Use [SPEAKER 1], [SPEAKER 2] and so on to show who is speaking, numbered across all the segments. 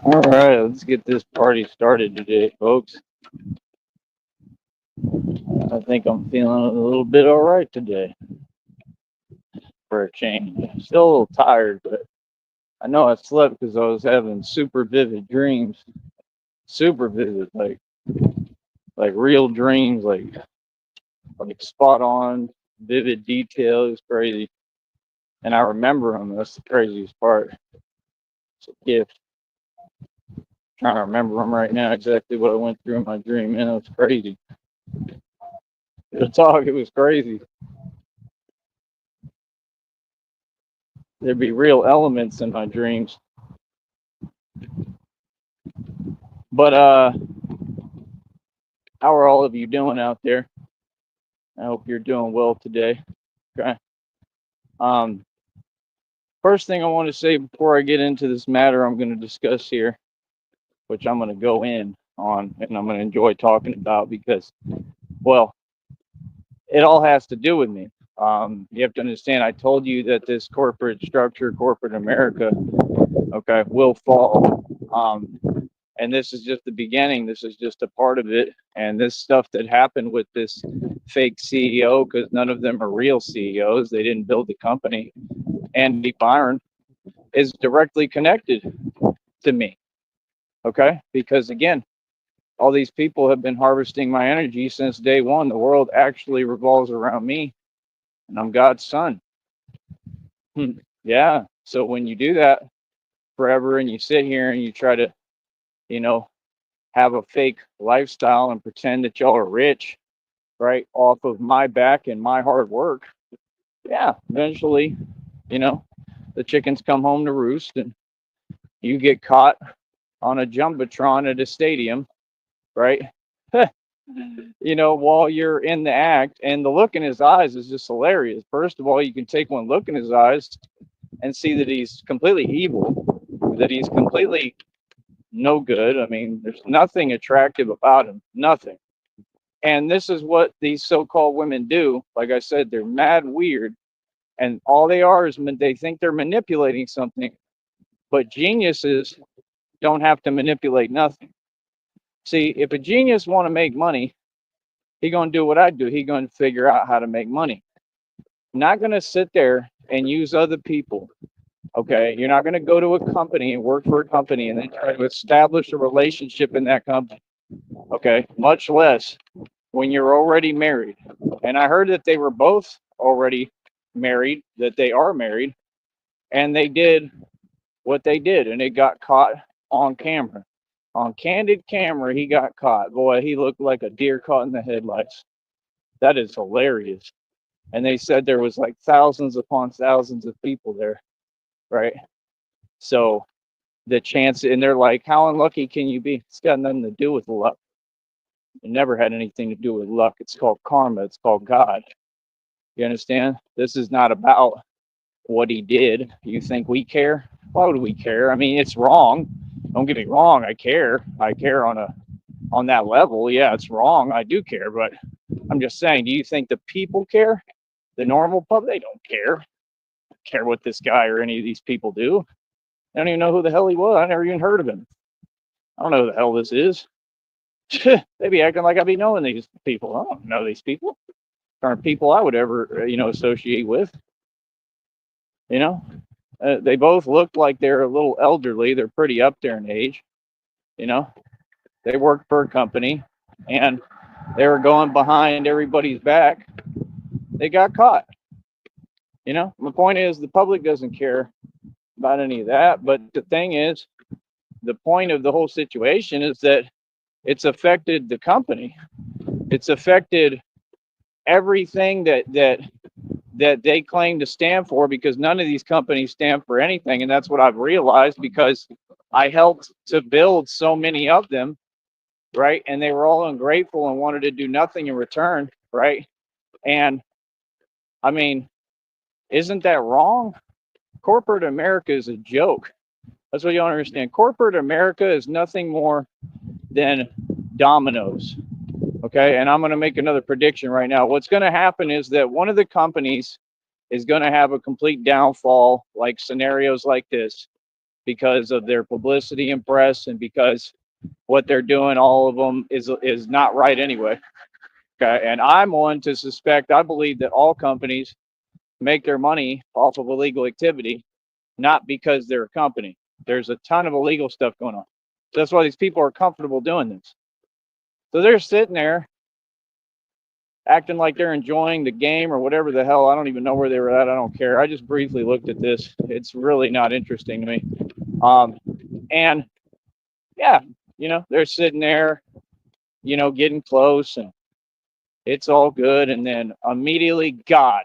[SPEAKER 1] All right, let's get this party started today, folks. I think I'm feeling a little bit all right today for a change. Still a little tired, but I know I slept because I was having super vivid dreams. Super vivid, like real dreams, like spot on, vivid detail. It's crazy, and I remember them. That's the craziest part. It's a gift. Trying to remember them right now exactly what I went through in my dream. Man, it was crazy. The talk, it was crazy. There'd be real elements in my dreams. But how are all of you doing out there? I hope you're doing well today. Okay. Um, First thing I want to say before I get into this matter I'm going to discuss here, which I'm going to go in on and I'm going to enjoy talking about because, well, it all has to do with me. You have to understand, I told you that this corporate structure, corporate America, okay, will fall. And this is just the beginning. This is just a part of it. And this stuff that happened with this fake CEO, because none of them are real CEOs, they didn't build the company. Andy Byron is directly connected to me. Okay. Because again, all these people have been harvesting my energy since day one. The world actually revolves around me, and I'm God's son. Yeah. So when you do that forever and you sit here and you try to, you know, have a fake lifestyle and pretend that y'all are rich, right, off of my back and my hard work, yeah, eventually, you know, the chickens come home to roost and you get caught on a jumbotron at a stadium, right? While you're in the act, and the look in his eyes is just hilarious. First of all, you can take one look in his eyes and see that he's completely evil, that he's completely no good. I mean, there's nothing attractive about him, nothing. And this is what these so-called women do. Like I said, they're mad weird, and all they are is they think they're manipulating something. But geniuses don't have to manipulate nothing. See, if a genius want to make money, he gonna do what I do. He gonna figure out how to make money. Not gonna sit there and use other people. Okay, you're not gonna go to a company and work for a company and then try to establish a relationship in that company. Okay, much less when you're already married. And I heard that they were both already married, that they are married, and they did what they did, and it got caught on camera. On candid camera, he got caught. Boy, he looked like a deer caught in the headlights. That is hilarious. And they said there was like thousands upon thousands of people there, right? So the chance, and they're like, how unlucky can you be? It's got nothing to do with luck. It never had anything to do with luck. It's called karma. It's called God. You understand? This is not about what he did. You think we care? Why would we care? I mean, it's wrong. Don't get me wrong. I care. I care on that level. Yeah, it's wrong. I do care, but I'm just saying. Do you think the people care? The normal public? They don't care what this guy or any of these people do. I don't even know who the hell he was. I never even heard of him. I don't know who the hell this is. They be acting like I be knowing these people. I don't know these people. Aren't people I would ever associate with. You know, they both look like they're a little elderly. They're pretty up there in age. You know, they work for a company and they were going behind everybody's back. They got caught. My point is the public doesn't care about any of that. But the thing is, the point of the whole situation is that it's affected the company. It's affected everything that they claim to stand for, because none of these companies stand for anything. And that's what I've realized, because I helped to build so many of them, right? And they were all ungrateful and wanted to do nothing in return, right? And I mean, isn't that wrong? Corporate America is a joke. That's what you don't understand. Corporate America is nothing more than dominoes. Okay. And I'm going to make another prediction right now. What's going to happen is that one of the companies is going to have a complete downfall, like scenarios like this. because of their publicity and press, and because what they're doing, all of them is not right anyway. Okay, and I'm one to suspect. I believe that all companies make their money off of illegal activity, not because they're a company. There's a ton of illegal stuff going on. So that's why these people are comfortable doing this. So they're sitting there acting like they're enjoying the game or whatever the hell. I don't even know where they were at. I don't care. I just briefly looked at this. It's really not interesting to me. And yeah, they're sitting there, getting close, and it's all good. And then immediately God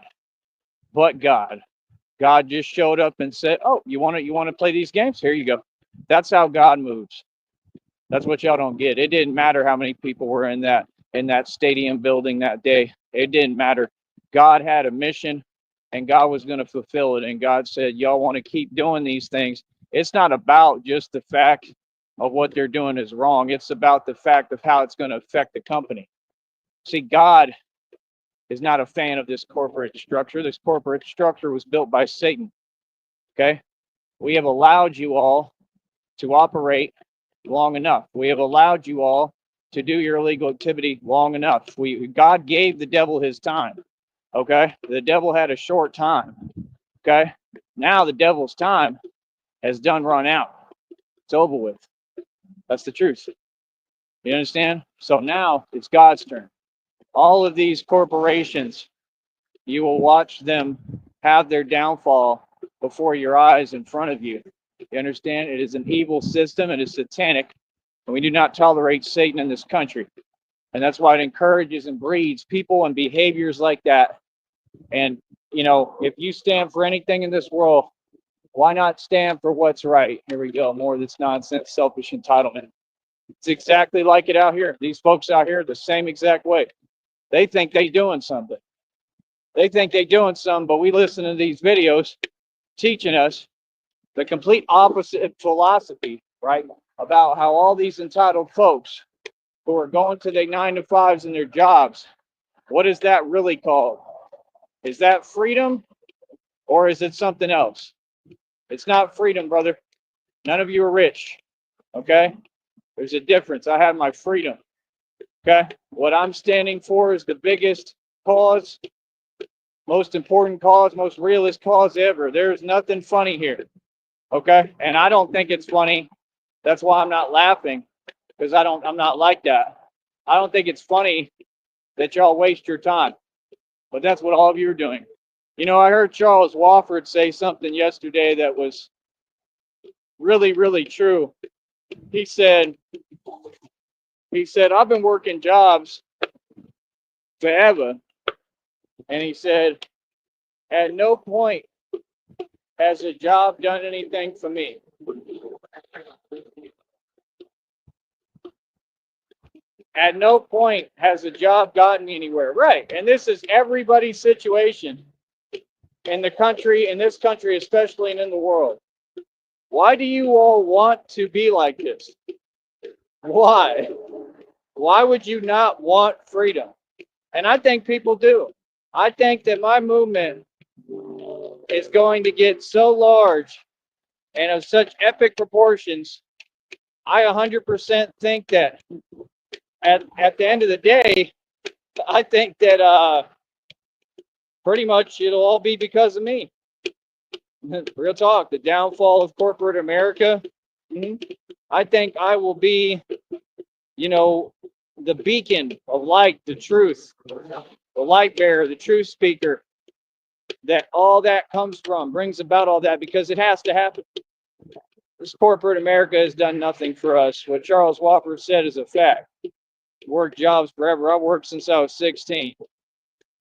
[SPEAKER 1] just showed up and said, "Oh, you want to play these games? Here you go." That's how God moves. That's what y'all don't get. It didn't matter how many people were in that stadium building that day. It didn't matter. God had a mission, and God was going to fulfill it. And God said, "Y'all want to keep doing these things." It's not about just the fact of what they're doing is wrong. It's about the fact of how it's going to affect the company. See, God is not a fan of this corporate structure. This corporate structure was built by Satan. Okay? We have allowed you all to operate long enough. We have allowed you all to do your illegal activity long enough. God gave the devil his time. Okay? The devil had a short time. Okay? Now the devil's time has done run out. It's over with. That's the truth. You understand? So now it's God's turn. All of these corporations, you will watch them have their downfall before your eyes in front of you. You understand? It is an evil system. It is satanic. And we do not tolerate Satan in this country. And that's why it encourages and breeds people and behaviors like that. And, if you stand for anything in this world, why not stand for what's right? Here we go. More of this nonsense, selfish entitlement. It's exactly like it out here. These folks out here, the same exact way. They think they're doing something. But we listen to these videos teaching us the complete opposite philosophy, right? About how all these entitled folks who are going to their 9-to-5s and their jobs, what is that really called? Is that freedom, or is it something else? It's not freedom, brother. None of you are rich, okay? There's a difference. I have my freedom, okay? What I'm standing for is the biggest cause, most important cause, most realist cause ever. There's nothing funny here, okay? And I don't think it's funny. That's why I'm not laughing, because I'm not like that. I don't think it's funny that y'all waste your time, but that's what all of you are doing. I heard Charles Wofford say something yesterday that was really, really true. He said, I've been working jobs forever. And he said, at no point has a job done anything for me. At no point has a job gotten me anywhere. Right. And this is everybody's situation in the country, in this country especially, and in the world. Why do you all want to be like this? Why? Why would you not want freedom? And I think people do. I think that my movement is going to get so large and of such epic proportions. I 100% think that at the end of the day, I think that pretty much it'll all be because of me. Real talk, the downfall of corporate America. I think I will be, the beacon of light, the truth, the light bearer, the truth speaker, that all that comes from, brings about all that, because it has to happen. This corporate America has done nothing for us. What Charles Wofford said is a fact. Worked jobs forever. I've worked since I was 16.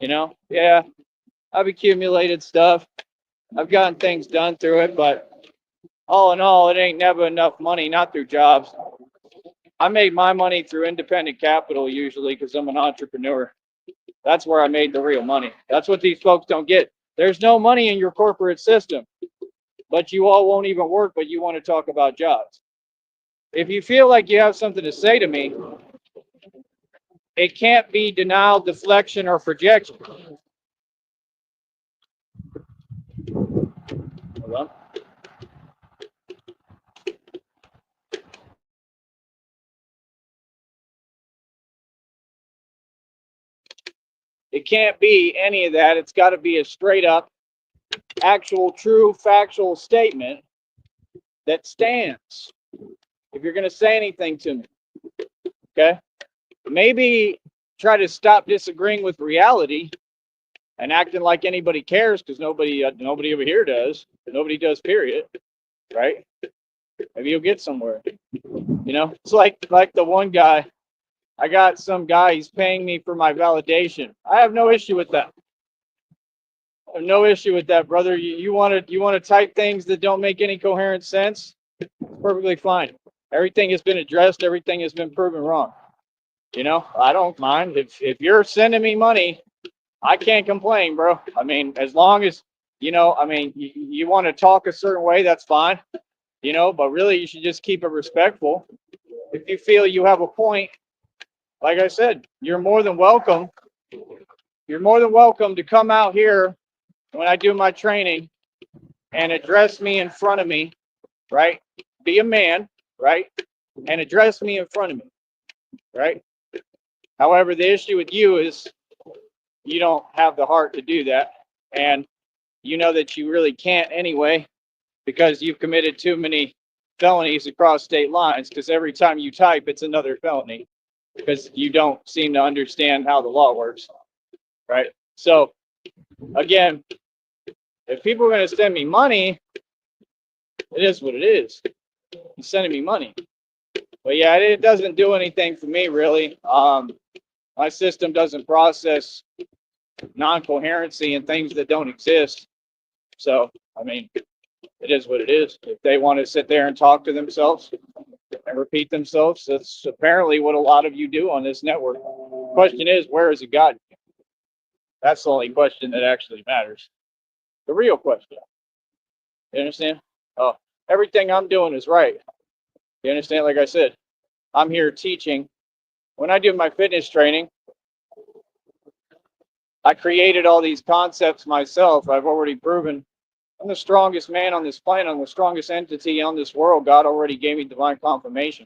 [SPEAKER 1] Yeah, I've accumulated stuff. I've gotten things done through it, but all in all, it ain't never enough money, not through jobs. I made my money through independent capital usually, because I'm an entrepreneur. That's where I made the real money. That's what these folks don't get. There's no money in your corporate system, but you all won't even work, but you want to talk about jobs. If you feel like you have something to say to me, it can't be denial, deflection, or projection. Hold on. It can't be any of that. It's got to be a straight up, actual, true, factual statement that stands. If you're going to say anything to me, okay? Maybe try to stop disagreeing with reality and acting like anybody cares, because nobody over here does. Nobody does, period. Right? Maybe you'll get somewhere. You know, it's like the one guy. I got some guy. He's paying me for my validation. I have no issue with that. I have no issue with that, brother. You want to type things that don't make any coherent sense? Perfectly fine. Everything has been addressed. Everything has been proven wrong. You know, I don't mind if you're sending me money. I can't complain, bro. I mean, as long as, you know, I mean, you want to talk a certain way, that's fine, you know, but really you should just keep it respectful. If you feel you have a point, like I said, you're more than welcome. You're more than welcome to come out here when I do my training and address me in front of me, right? Be a man, right? And address me in front of me, right? However, the issue with you is you don't have the heart to do that. And you know that you really can't anyway, because you've committed too many felonies across state lines, because every time you type, it's another felony, because you don't seem to understand how the law works, right? So, again, if people are going to send me money, it is what it is. You're sending me money. But yeah, it doesn't do anything for me, really. My system doesn't process non-coherency and things that don't exist. So, I mean, it is what it is. If they want to sit there and talk to themselves and repeat themselves, that's apparently what a lot of you do on this network. The question is, where has it gotten you? That's the only question that actually matters. The real question. You understand? Oh, everything I'm doing is right. You understand? Like I said, I'm here teaching. When I do my fitness training, I created all these concepts myself. I've already proven I'm the strongest man on this planet. I'm the strongest entity on this world. God already gave me divine confirmation.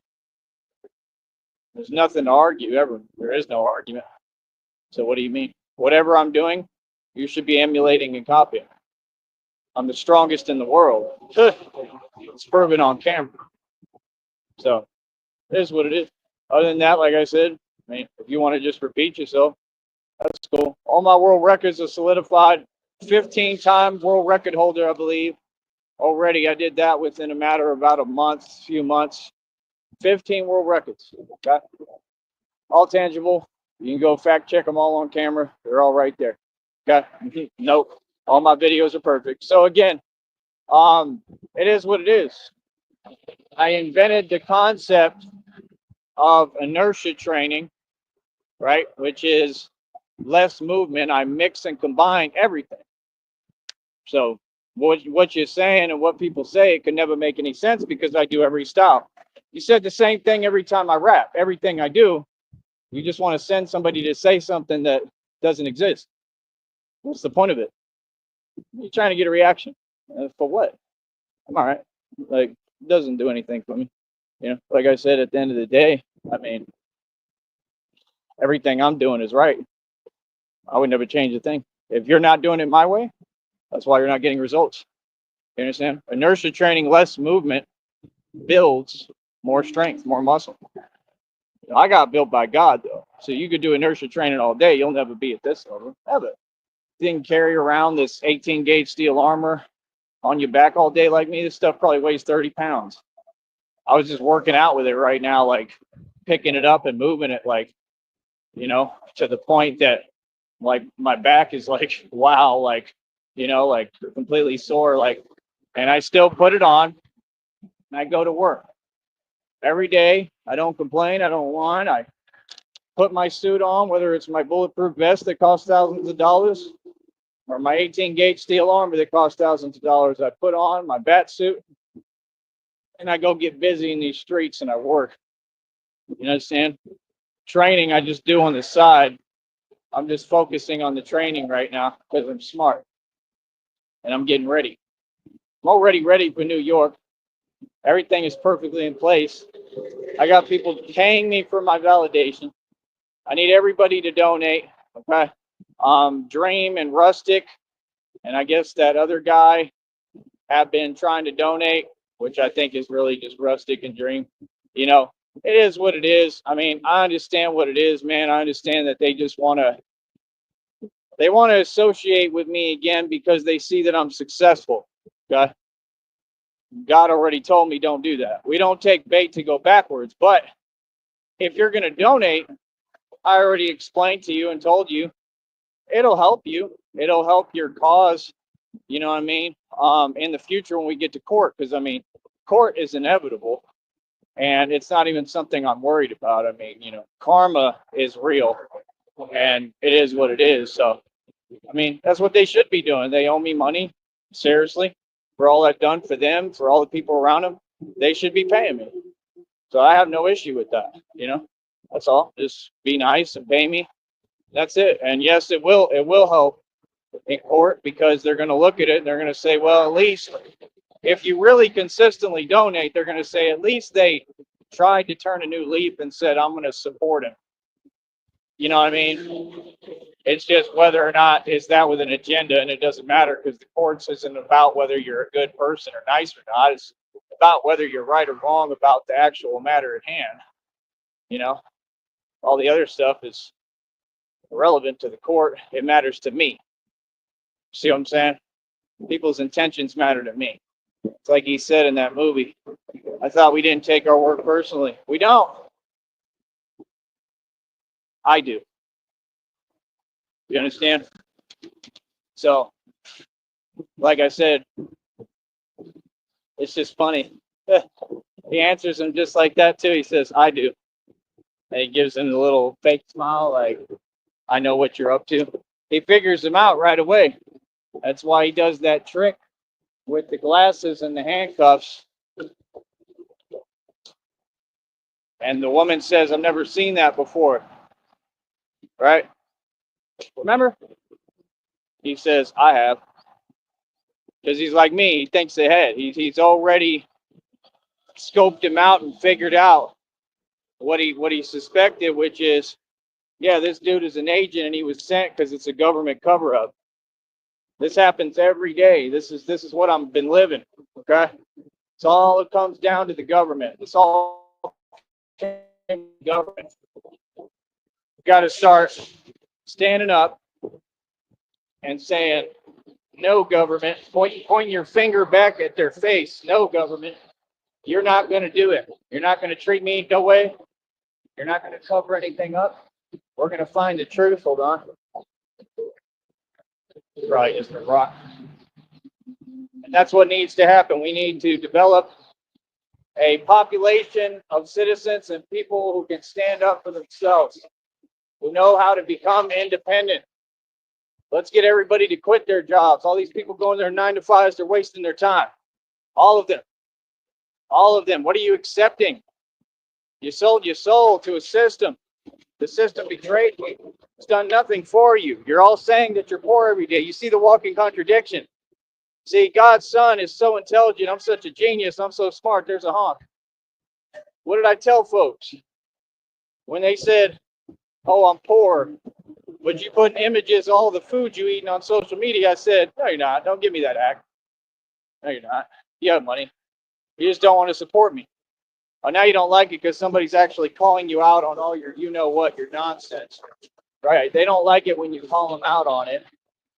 [SPEAKER 1] There's nothing to argue ever. There is no argument. So what do you mean? Whatever I'm doing, you should be emulating and copying. I'm the strongest in the world. It's proven on camera. So it is what it is. Other than that, like I said, I mean, if you want to just repeat yourself, that's cool. All my world records are solidified. 15-time world record holder, I believe. Already, I did that within a matter of about a month, few months. 15 world records. Okay? All tangible. You can go fact check them all on camera. They're all right there. Okay? Nope. All my videos are perfect. So again, it is what it is. I invented the concept of inertia training, right? Which is less movement. I mix and combine everything. So what you're saying and what people say, it could never make any sense, because I do every style. You said the same thing every time I rap. Everything I do, you just want to send somebody to say something that doesn't exist. What's the point of it? You're trying to get a reaction. For what? I'm all right. Like, it doesn't do anything for me. You know, like I said, at the end of the day, I mean, everything I'm doing is right. I would never change a thing. If you're not doing it my way, that's why you're not getting results. You understand? Inertia training, less movement, builds more strength, more muscle. You know, I got built by God, though. So you could do inertia training all day. You'll never be at this level. Ever. Didn't carry around this 18 gauge steel armor on your back all day like me. This stuff probably weighs 30 pounds. I was just working out with it right now, like picking it up and moving it, like, you know, to the point that like my back is like, wow, like, you know, like completely sore, like, and I still put it on and I go to work every day. I don't complain. I don't whine. I put my suit on, whether it's my bulletproof vest that costs thousands of dollars or my 18 gauge steel armor that costs thousands of dollars. I put on my bat suit and I go get busy in these streets and I work. You understand? Training I just do on the side. I'm just focusing on the training right now because I'm smart and I'm getting ready. I'm already ready for New York. Everything is perfectly in place. I got people paying me for my validation. I need everybody to donate. Okay. Dream and Rustic, and I guess that other guy have been trying to donate, which I think is really just Rustic and Dream. You know, it is what it is. I mean, I understand what it is, man. I understand that they just want to associate with me again because they see that I'm successful. Okay? God already told me don't do that. We don't take bait to go backwards. But if you're going to donate, I already explained to you and told you, it'll help you. It'll help your cause. You know what I mean? In the future when we get to court, because I mean, court is inevitable, and it's not even something I'm worried about. I mean, karma is real, and it is what it is. So, I mean, that's what they should be doing. They owe me money, seriously, for all I've done for them, for all the people around them. They should be paying me. So I have no issue with that. That's all. Just be nice and pay me. That's it. And yes, it will help in court because they're going to look at it and they're going to say, well, at least if you really consistently donate, they're going to say at least they tried to turn a new leaf and said, I'm going to support him. You know what I mean? It's just whether or not is that with an agenda, and it doesn't matter because the courts isn't about whether you're a good person or nice or not. It's about whether you're right or wrong about the actual matter at hand. All the other stuff is irrelevant to the court. It matters to me. See what I'm saying? People's intentions matter to me. It's like he said in that movie. I thought we didn't take our work personally. We don't. I do. You understand? So, like I said, it's just funny. He answers him just like that too. He says, I do. And he gives him a little fake smile like, I know what you're up to. He figures him out right away. That's why he does that trick with the glasses and the handcuffs. And the woman says, I've never seen that before. Right? Remember? He says, I have. Because he's like me. He thinks ahead. He's already scoped him out and figured out what he suspected, which is, yeah, this dude is an agent and he was sent because it's a government cover-up. This happens every day. This is what I've been living. Okay? It's all it comes down to the government. It's all government. You got to start standing up and saying, no, government, pointing your finger back at their face. No, government, you're not going to do it. You're not going to treat me no way. You're not going to cover anything up. We're going to find the truth. Hold on. Right, is the rock. And that's what needs to happen. We need to develop a population of citizens and people who can stand up for themselves, who know how to become independent. Let's get everybody to quit their jobs. All these people going their 9-to-5s, they're wasting their time. All of them. All of them. What are you accepting? You sold your soul to a system. The system betrayed you. It's done nothing for you. You're all saying that you're poor every day. You see the walking contradiction. See, God's son is so intelligent. I'm such a genius. I'm so smart. There's a honk. What did I tell folks? When they said, oh, I'm poor, but you put images of all the food you eating on social media, I said, no, you're not. Don't give me that act. No, you're not. You have money. You just don't want to support me. Oh, now you don't like it because somebody's actually calling you out on all your you-know-what, your nonsense. Right? They don't like it when you call them out on it,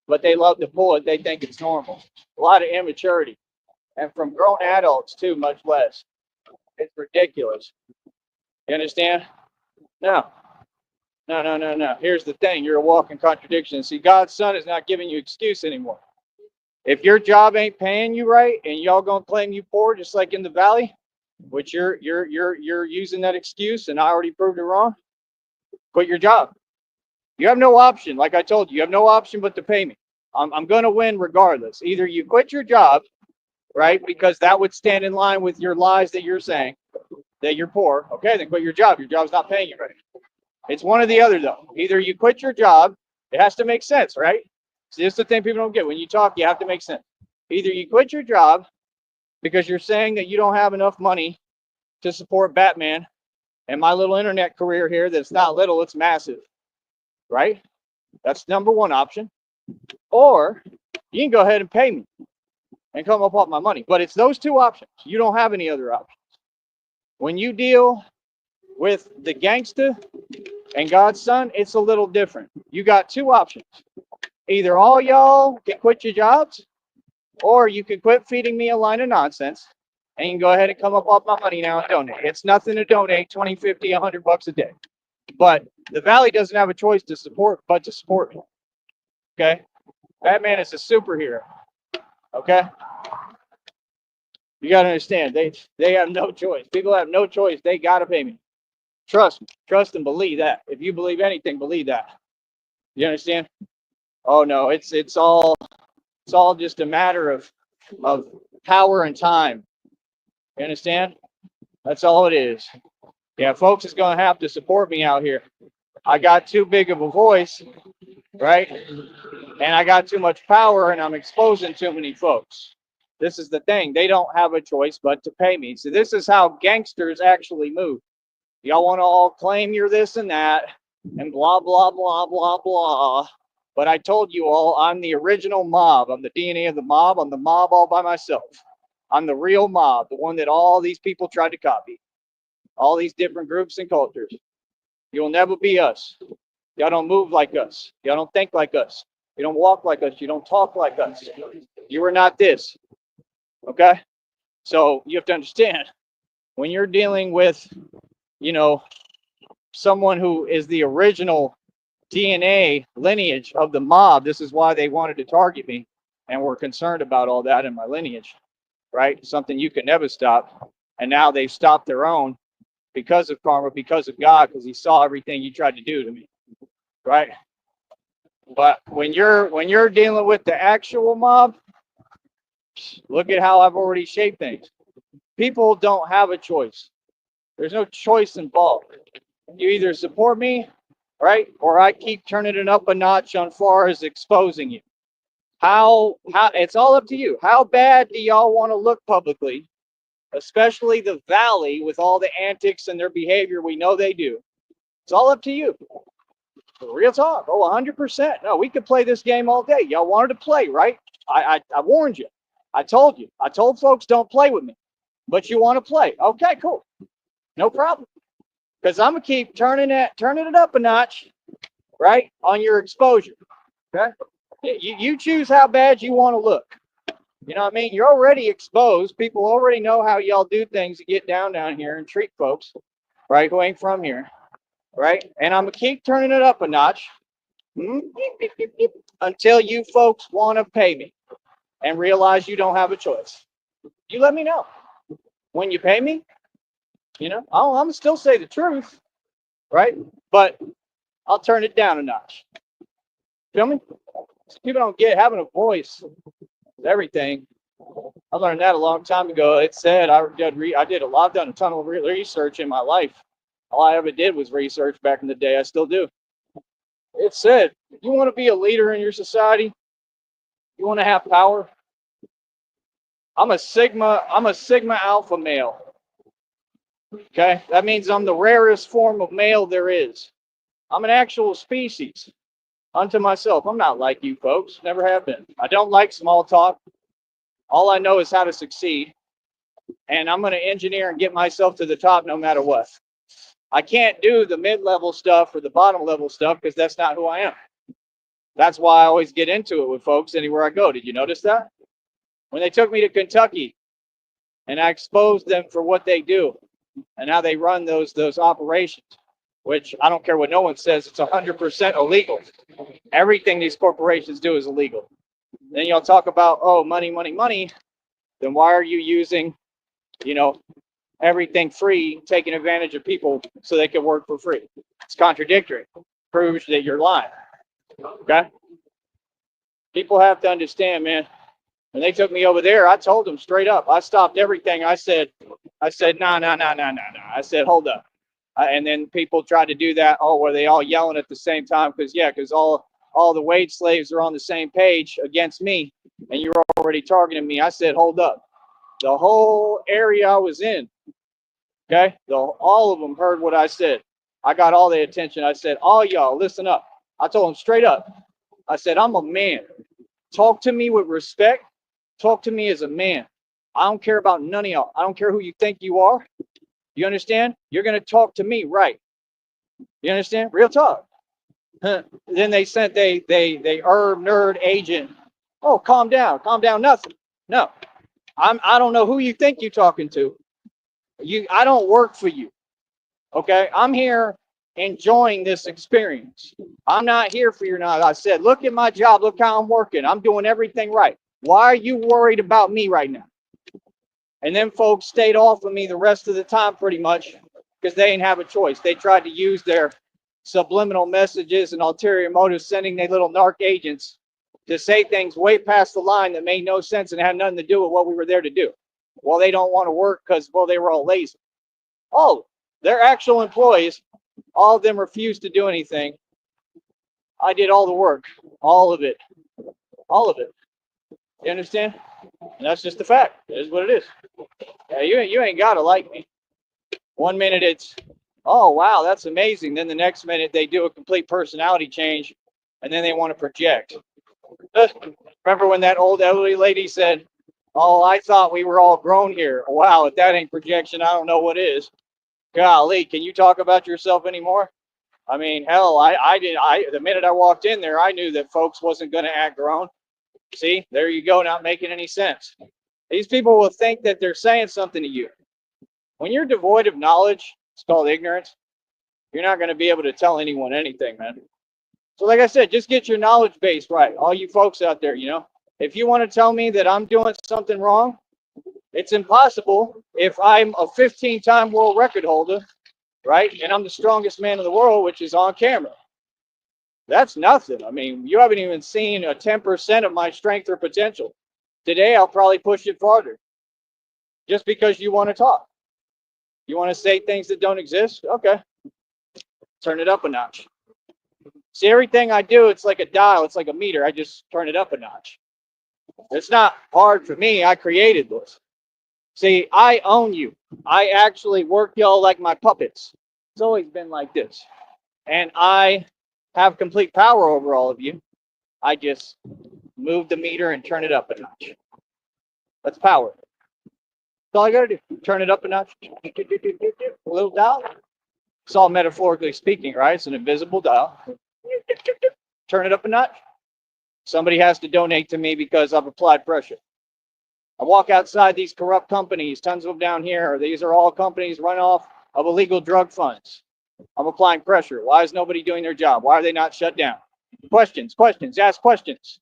[SPEAKER 1] but they love to pull it. They think it's normal. A lot of immaturity. And from grown adults, too, much less. It's ridiculous. You understand? No. No. Here's the thing. You're a walking contradiction. See, God's son is not giving you excuse anymore. If your job ain't paying you right and y'all gonna claim you poor, just like in the valley, which you're using that excuse, and I already proved it wrong, quit your job. You have no option. Like I told you, you have no option but to pay me. I'm gonna win regardless. Either you quit your job, right? Because that would stand in line with your lies that you're saying that you're poor. Okay, then quit your job. Your job's not paying you right. It's one or the other, though. Either you quit your job, it has to make sense, right? So this is the thing people don't get. When you talk, you have to make sense. Either you quit your job because you're saying that you don't have enough money to support Batman and my little internet career here that's not little, it's massive, right? That's number one option. Or you can go ahead and pay me and come up off my money. But it's those two options. You don't have any other options. When you deal with the gangster and God's son, it's a little different. You got two options. Either all y'all can quit your jobs, or you can quit feeding me a line of nonsense and you can go ahead and come up off my money now and donate. It's nothing to donate 20, 50, 100 bucks a day. But the Valley doesn't have a choice to support but to support me. Okay? Batman is a superhero. Okay? You gotta understand, they have no choice. People have no choice. They gotta pay me. Trust me. Trust and believe that. If you believe anything, believe that. You understand? Oh no, it's all just a matter of power and time. You understand? That's all it is. Yeah, folks is gonna have to support me out here. I got too big of a voice, right? And I got too much power and I'm exposing too many folks. This is the thing. They don't have a choice but to pay me. So this is how gangsters actually move. Y'all want to all claim you're this and that and blah, blah, blah, blah, blah. But I told you all, I'm the original mob. I'm the DNA of the mob. I'm the mob all by myself. I'm the real mob, the one that all these people tried to copy. All these different groups and cultures. You'll never be us. Y'all don't move like us. Y'all don't think like us. You don't walk like us. You don't talk like us. You are not this. Okay? So you have to understand, when you're dealing with, someone who is the original DNA lineage of the mob, this is why they wanted to target me and were concerned about all that in my lineage, right? Something you could never stop. And now they've stopped their own because of karma, because of God, because he saw everything you tried to do to me, right? But when you're dealing with the actual mob, look at how I've already shaped things. People don't have a choice. There's no choice involved. You either support me, right, or I keep turning it up a notch on far as exposing you. How it's all up to you. How bad do y'all want to look publicly, especially the Valley with all the antics and their behavior we know they do? It's all up to you. Real talk. Oh, 100%. No, we could play this game all day. Y'all wanted to play, right? I warned you. I told you. I told folks don't play with me. But you want to play. Okay, cool. No problem. Because I'm going to keep turning it up a notch, right, on your exposure. Okay? You choose how bad you want to look. You know what I mean? You're already exposed. People already know how y'all do things to get down here and treat folks, right, who ain't from here. Right? And I'm going to keep turning it up a notch until you folks want to pay me and realize you don't have a choice. You let me know. When you pay me, I'm going to still say the truth, right? But I'll turn it down a notch. Feel me? People don't get having a voice is everything. I learned that a long time ago. It said I've done a ton of research in my life. All I ever did was research back in the day. I still do. It said, you want to be a leader in your society? You want to have power? I'm a Sigma alpha male. Okay? That means I'm the rarest form of male there is. I'm an actual species unto myself. I'm not like you folks. Never have been. I don't like small talk. All I know is how to succeed. And I'm going to engineer and get myself to the top no matter what. I can't do the mid-level stuff or the bottom-level stuff because that's not who I am. That's why I always get into it with folks anywhere I go. Did you notice that? When they took me to Kentucky and I exposed them for what they do and how they run those operations, which I don't care what no one says, it's 100% illegal. Everything these corporations do is illegal. Then y'all talk about, oh, money, money, money. Then why are you using, everything free, taking advantage of people so they can work for free? It's contradictory. Proves that you're lying. Okay? People have to understand, man. When they took me over there, I told them straight up. I stopped everything. I said, no. I said, hold up. And then people tried to do that. Oh, were they all yelling at the same time? Because all the wage slaves are on the same page against me, and you're already targeting me. I said, hold up. The whole area I was in, okay, all of them heard what I said. I got all the attention. I said, all y'all, listen up. I told him straight up. I said, I'm a man. Talk to me with respect. Talk to me as a man. I don't care about none of y'all. I don't care who you think you are. You understand? You're going to talk to me right. You understand? Real talk. Then they sent they nerd agent. Oh, calm down. Calm down. Nothing. No. I don't know who you think you're talking to. I don't work for you. Okay? I'm here enjoying this experience. I'm not here for your knowledge. I said, look at my job. Look how I'm working. I'm doing everything right. Why are you worried about me right now? And then folks stayed off of me the rest of the time pretty much because they didn't have a choice. They tried to use their subliminal messages and ulterior motives, sending their little narc agents to say things way past the line that made no sense and had nothing to do with what we were there to do. Well, they don't want to work because, well, they were all lazy. Oh, they're actual employees. All of them refused to do anything. I did all the work, all of it, all of it. You understand? And that's just the fact. It is what it is. Yeah, you ain't gotta like me. One minute it's, oh wow, that's amazing. Then the next minute they do a complete personality change, and then they want to project. Remember when that old elderly lady said, "Oh, I thought we were all grown here." Wow, if that ain't projection, I don't know what is. Golly, can you talk about yourself anymore? I mean, hell, the minute I walked in there, I knew that folks wasn't going to act grown. See, there you go, not making any sense. These people will think that they're saying something to you. When you're devoid of knowledge, it's called ignorance. You're not going to be able to tell anyone anything, man. So like I said, just get your knowledge base right. All you folks out there, if you want to tell me that I'm doing something wrong, it's impossible if I'm a 15-time world record holder, right? And I'm the strongest man in the world, which is on camera. That's nothing. I mean, you haven't even seen a 10% of my strength or potential. Today, I'll probably push it farther just because you want to talk. You want to say things that don't exist? Okay. Turn it up a notch. See, everything I do, it's like a dial. It's like a meter. I just turn it up a notch. It's not hard for me. I created this. See, I own you. I actually work y'all like my puppets. It's always been like this. And I have complete power over all of you. I just move the meter and turn it up a notch. That's power. That's all I gotta do. Turn it up a notch. A little dial. It's all metaphorically speaking, right? It's an invisible dial. Turn it up a notch. Somebody has to donate to me because I've applied pressure. I walk outside these corrupt companies, tons of them down here. These are all companies run off of illegal drug funds. I'm applying pressure. Why is nobody doing their job? Why are they not shut down? Questions, ask questions.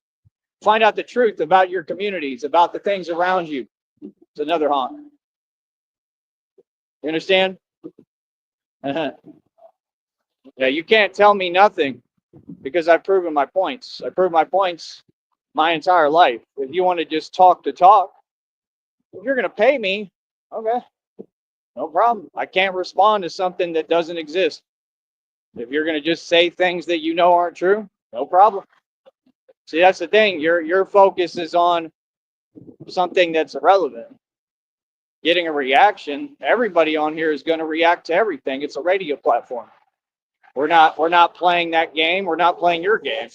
[SPEAKER 1] Find out the truth about your communities, about the things around you. It's another honk. You understand? Yeah, you can't tell me nothing because I've proven my points. I proved my points my entire life. If you want to just talk to talk, if you're going to pay me, okay, no problem. I can't respond to something that doesn't exist. If you're going to just say things that you know aren't true, no problem. See, that's the thing. Your focus is on something that's irrelevant. Getting a reaction. Everybody on here is going to react to everything. It's a radio platform. We're not playing that game. We're not playing your game.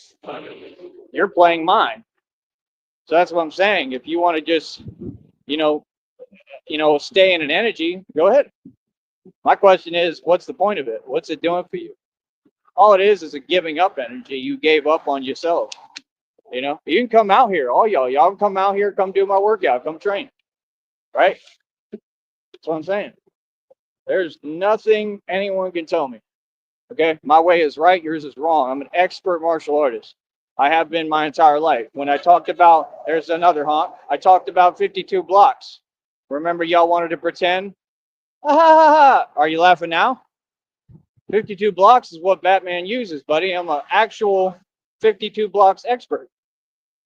[SPEAKER 1] You're playing mine. So that's what I'm saying. If you want to just, stay in an energy, go ahead. My question is, what's the point of it? What's it doing for you? All it is a giving up energy. You gave up on yourself. You can come out here, all y'all can come out here, come do my workout, come train. Right? That's what I'm saying. There's nothing anyone can tell me. Okay? My way is right, yours is wrong. I'm an expert martial artist. I have been my entire life. When I talked about, there's another honk, I talked about 52 blocks. Remember y'all wanted to pretend? Are you laughing now? 52 blocks is what Batman uses, buddy. I'm an actual 52 blocks expert.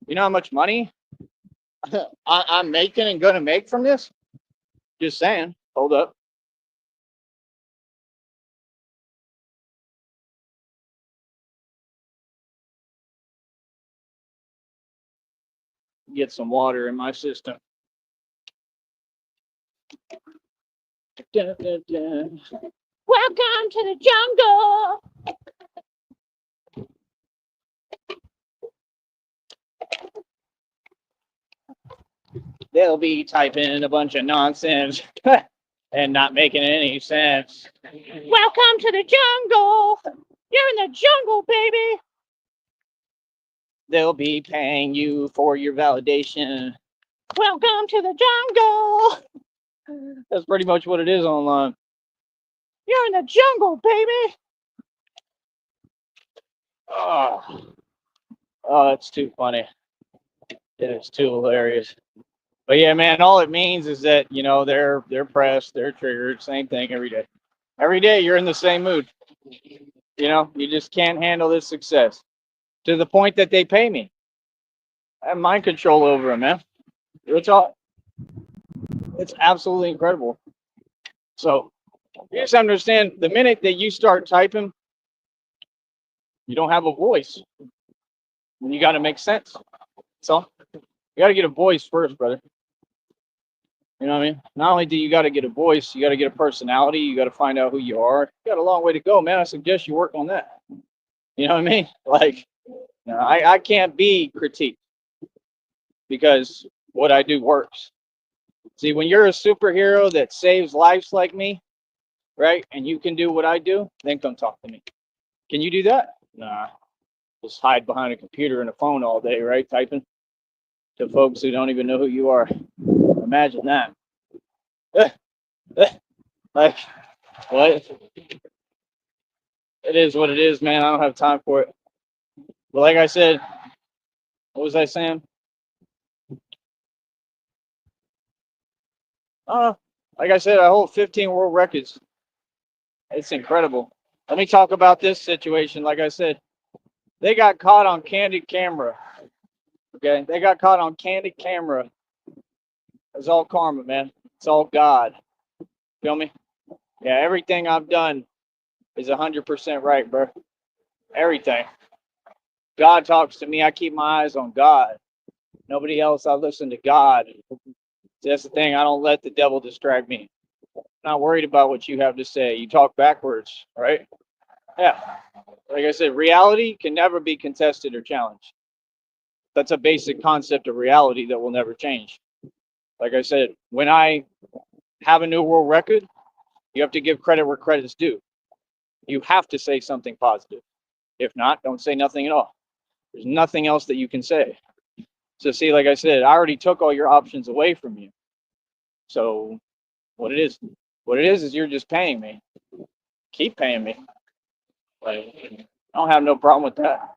[SPEAKER 1] You know how much money I'm making and going to make from this? Just saying. Hold up. Get some water in my system. Dun, dun, dun. Welcome to the jungle. They'll be typing a bunch of nonsense and not making any sense. Welcome to the jungle. You're in the jungle, baby. They'll be paying you for your validation. Welcome to the jungle. That's pretty much what it is online. You're in the jungle, baby. Oh, it's too funny. It is too hilarious. But yeah, man, all it means is that, they're pressed, they're triggered, same thing every day. Every day you're in the same mood. You just can't handle this success to the point that they pay me. I have mind control over them, man. It's absolutely incredible. So you just understand, the minute that you start typing, you don't have a voice. And you got to make sense. So you got to get a voice first, brother. You know what I mean? Not only do you got to get a voice, you got to get a personality. You got to find out who you are. You got a long way to go, man. I suggest you work on that. You know what I mean? Like, I can't be critiqued because what I do works. See, when you're a superhero that saves lives like me, right, and you can do what I do, then come talk to me. Can you do that? Nah. Just hide behind a computer and a phone all day, right, typing to folks who don't even know who you are. Imagine that. Like, what? It is what it is, man. I don't have time for it. But like I said, what was I saying? Like I said, I hold 15 world records. It's incredible. Let me talk about this situation. Like I said, they got caught on candid camera. Okay, they got caught on candid camera. It's all karma, man. It's all God. Feel me? Yeah, everything I've done is 100% right, bro. Everything. God talks to me. I keep my eyes on God. Nobody else. I listen to God. That's the thing. I don't let the devil distract me. I'm not worried about what you have to say. You talk backwards, right? Yeah. Like I said, reality can never be contested or challenged. That's a basic concept of reality that will never change. Like I said, when I have a new world record, you have to give credit where credit's due. You have to say something positive. If not, don't say nothing at all. There's nothing else that you can say. So see, like I said, I already took all your options away from you. So what it is you're just paying me. Keep paying me. Like, I don't have no problem with that.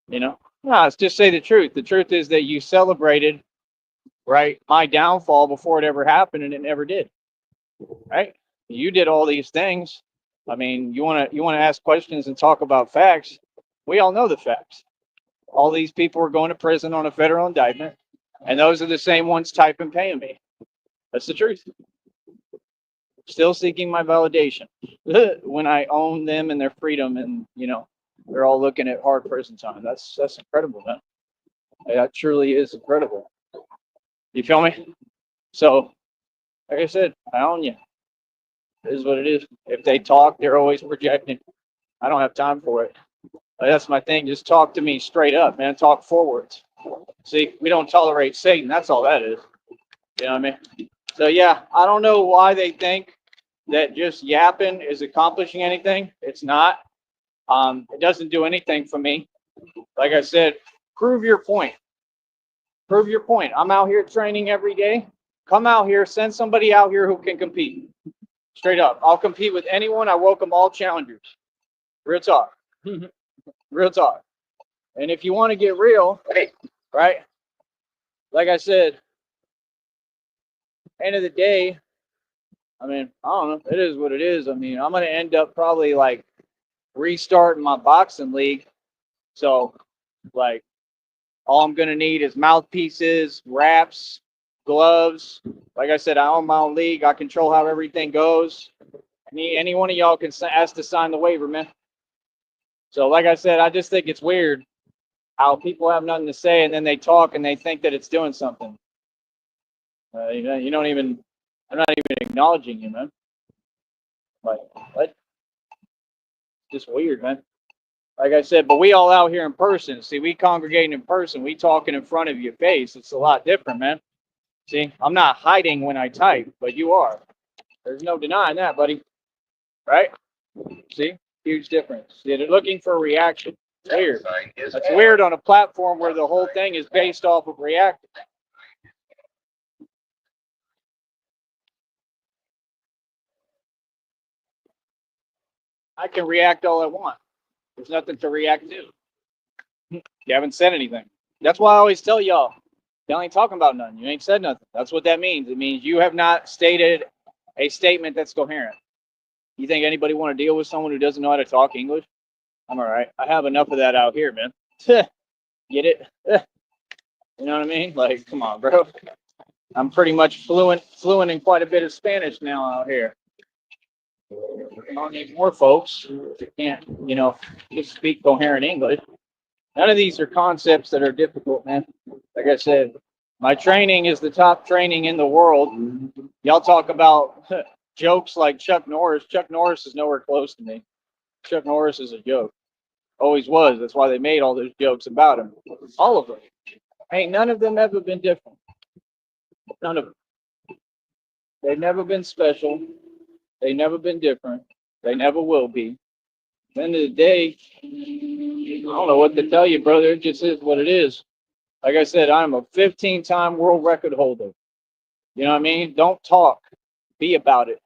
[SPEAKER 1] No, let's just say the truth. The truth is that you celebrated, right, my downfall before it ever happened, and it never did. Right? You did all these things. I mean, you wanna ask questions and talk about facts. We all know the facts. All these people are going to prison on a federal indictment, and those are the same ones typing paying me. That's the truth. Still seeking my validation when I own them and their freedom, and they're all looking at hard prison time. That's incredible, man. That truly is incredible. You feel me? So, like I said, I own you. It is what it is. If they talk, they're always projecting. I don't have time for it. That's my thing. Just talk to me straight up, man. Talk forwards. See, we don't tolerate Satan. That's all that is. You know what I mean? So yeah, I don't know why they think that just yapping is accomplishing anything. It's not. It doesn't do anything for me. Like I said, prove your point. Prove your point. I'm out here training every day. Come out here. Send somebody out here who can compete. Straight up. I'll compete with anyone. I welcome all challengers. Real talk. Real talk. And if you want to get real, right? Like I said, end of the day, I mean, I don't know. It is what it is. I mean, I'm going to end up probably like restarting my boxing league. So, like, all I'm going to need is mouthpieces, wraps, gloves. Like I said, I own my own league. I control how everything goes. Any one of y'all can ask to sign the waiver, man. So, like I said, I just think it's weird how people have nothing to say and then they talk and they think that it's doing something. You don't even, I'm not even acknowledging you, man. Like, what? Just weird, man. Like I said, but we all out here in person. See, we congregating in person. We talking in front of your face. It's a lot different, man. See, I'm not hiding when I type, but you are. There's no denying that, buddy. Right? See? Huge difference. See, they're looking for a reaction. Weird. That's weird on a platform where the whole thing is based off of reacting. I can react all I want. There's nothing to react to. You haven't said anything. That's why I always tell y'all, y'all ain't talking about nothing. You ain't said nothing. That's what that means. It means you have not stated a statement that's coherent. You think anybody want to deal with someone who doesn't know how to talk English? I'm all right. I have enough of that out here, man. Get it? You know what I mean? Like, come on, bro. I'm pretty much fluent in quite a bit of Spanish now out here. I don't need more folks that can't, just speak coherent English. None of these are concepts that are difficult, man. Like I said, my training is the top training in the world. Y'all talk about jokes like Chuck Norris. Chuck Norris is nowhere close to me. Chuck Norris is a joke. Always was. That's why they made all those jokes about him. All of them. Ain't none of them ever been different. None of them. They've never been special. They've never been different. They never will be. At the end of the day, I don't know what to tell you, brother. It just is what it is. Like I said, I'm a 15-time world record holder. You know what I mean? Don't talk. Be about it.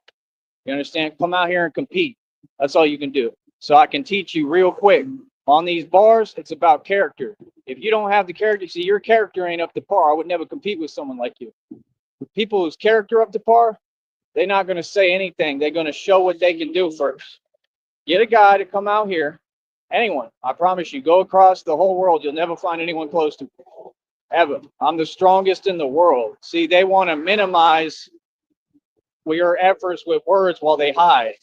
[SPEAKER 1] You understand? Come out here and compete. That's all you can do. So I can teach you real quick. On these bars, it's about character. If you don't have the character, see, your character ain't up to par. I would never compete with someone like you. People whose character up to par, they're not going to say anything. They're going to show what they can do first. Get a guy to come out here. Anyone. I promise you, go across the whole world. You'll never find anyone close to me. Ever. I'm the strongest in the world. See, they want to minimize your efforts with words while they hide.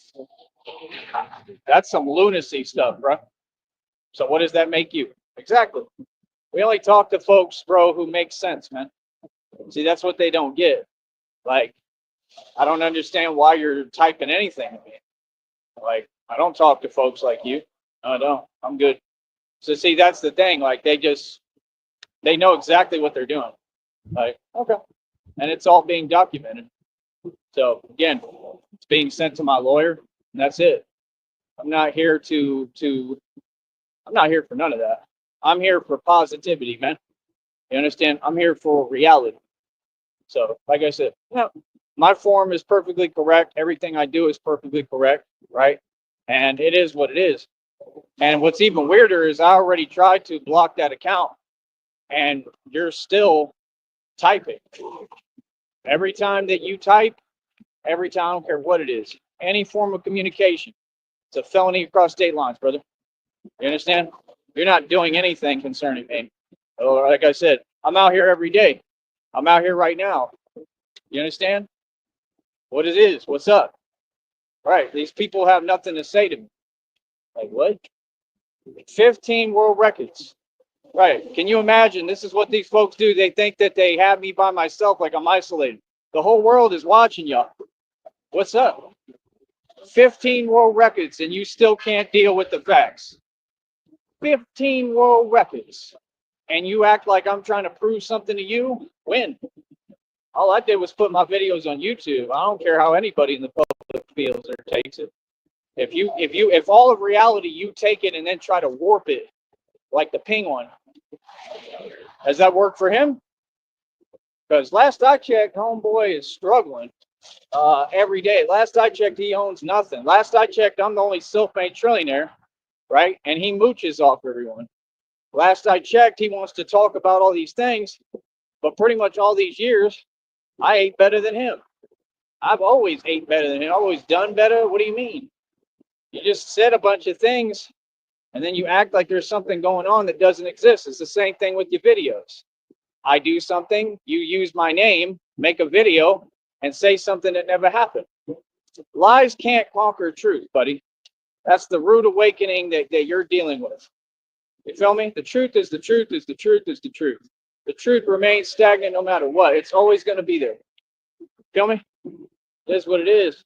[SPEAKER 1] That's some lunacy stuff, bro. So what does that make you? Exactly. We only talk to folks, bro, who make sense, man. See, that's what they don't get. Like, I don't understand why you're typing anything to me. Like, I don't talk to folks like you. No, I don't. I'm good. So see, that's the thing. Like, they know exactly what they're doing. Like, okay. And it's all being documented. So again, it's being sent to my lawyer, and that's it. I'm not here I'm not here for none of that. I'm here for positivity, man. You understand? I'm here for reality. So, like I said, my form is perfectly correct. Everything I do is perfectly correct, right? And it is what it is. And what's even weirder is I already tried to block that account, and you're still typing. Every time that you type, every time, I don't care what it is, any form of communication, it's a felony across state lines, brother. You understand? You're not doing anything concerning me. Like I said, I'm out here every day. I'm out here right now. You understand? What it is? What's up? Right. These people have nothing to say to me. Like what? 15 world records. Right. Can you imagine? This is what these folks do. They think that they have me by myself, like I'm isolated. The whole world is watching y'all. What's up? 15 world records, and you still can't deal with the facts. 15 world records, and you act like I'm trying to prove something to you? When? All I did was put my videos on YouTube. I don't care how anybody in the public feels or takes it. If all of reality you take it and then try to warp it, like the ping one, does that work for him? Because last I checked, homeboy is struggling every day. Last I checked, he owns nothing. Last I checked, I'm the only self-made trillionaire, right? And he mooches off everyone. Last I checked, he wants to talk about all these things, but pretty much all these years, I ate better than him. I've always ate better than him. I've always done better. What do you mean? You just said a bunch of things, and then you act like there's something going on that doesn't exist. It's the same thing with your videos. I do something, you use my name, make a video, and say something that never happened. Lies can't conquer truth, buddy. That's the rude awakening that you're dealing with. You feel me? The truth is the truth is the truth is the truth. The truth remains stagnant no matter what. It's always going to be there. Feel me? It is what it is.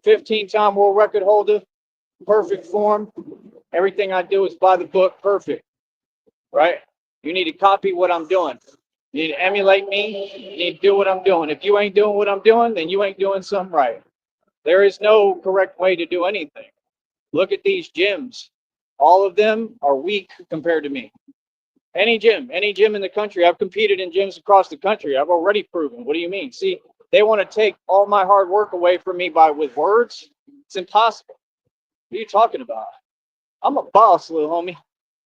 [SPEAKER 1] 15-time world record holder, perfect form. Everything I do is by the book, perfect. Right? You need to copy what I'm doing. You need to emulate me. You need to do what I'm doing. If you ain't doing what I'm doing, then you ain't doing something right. There is no correct way to do anything. Look at these gyms. All of them are weak compared to me. Any gym in the country. I've competed in gyms across the country. I've already proven. What do you mean? See, they want to take all my hard work away from me with words. It's impossible. What are you talking about? I'm a boss, little homie.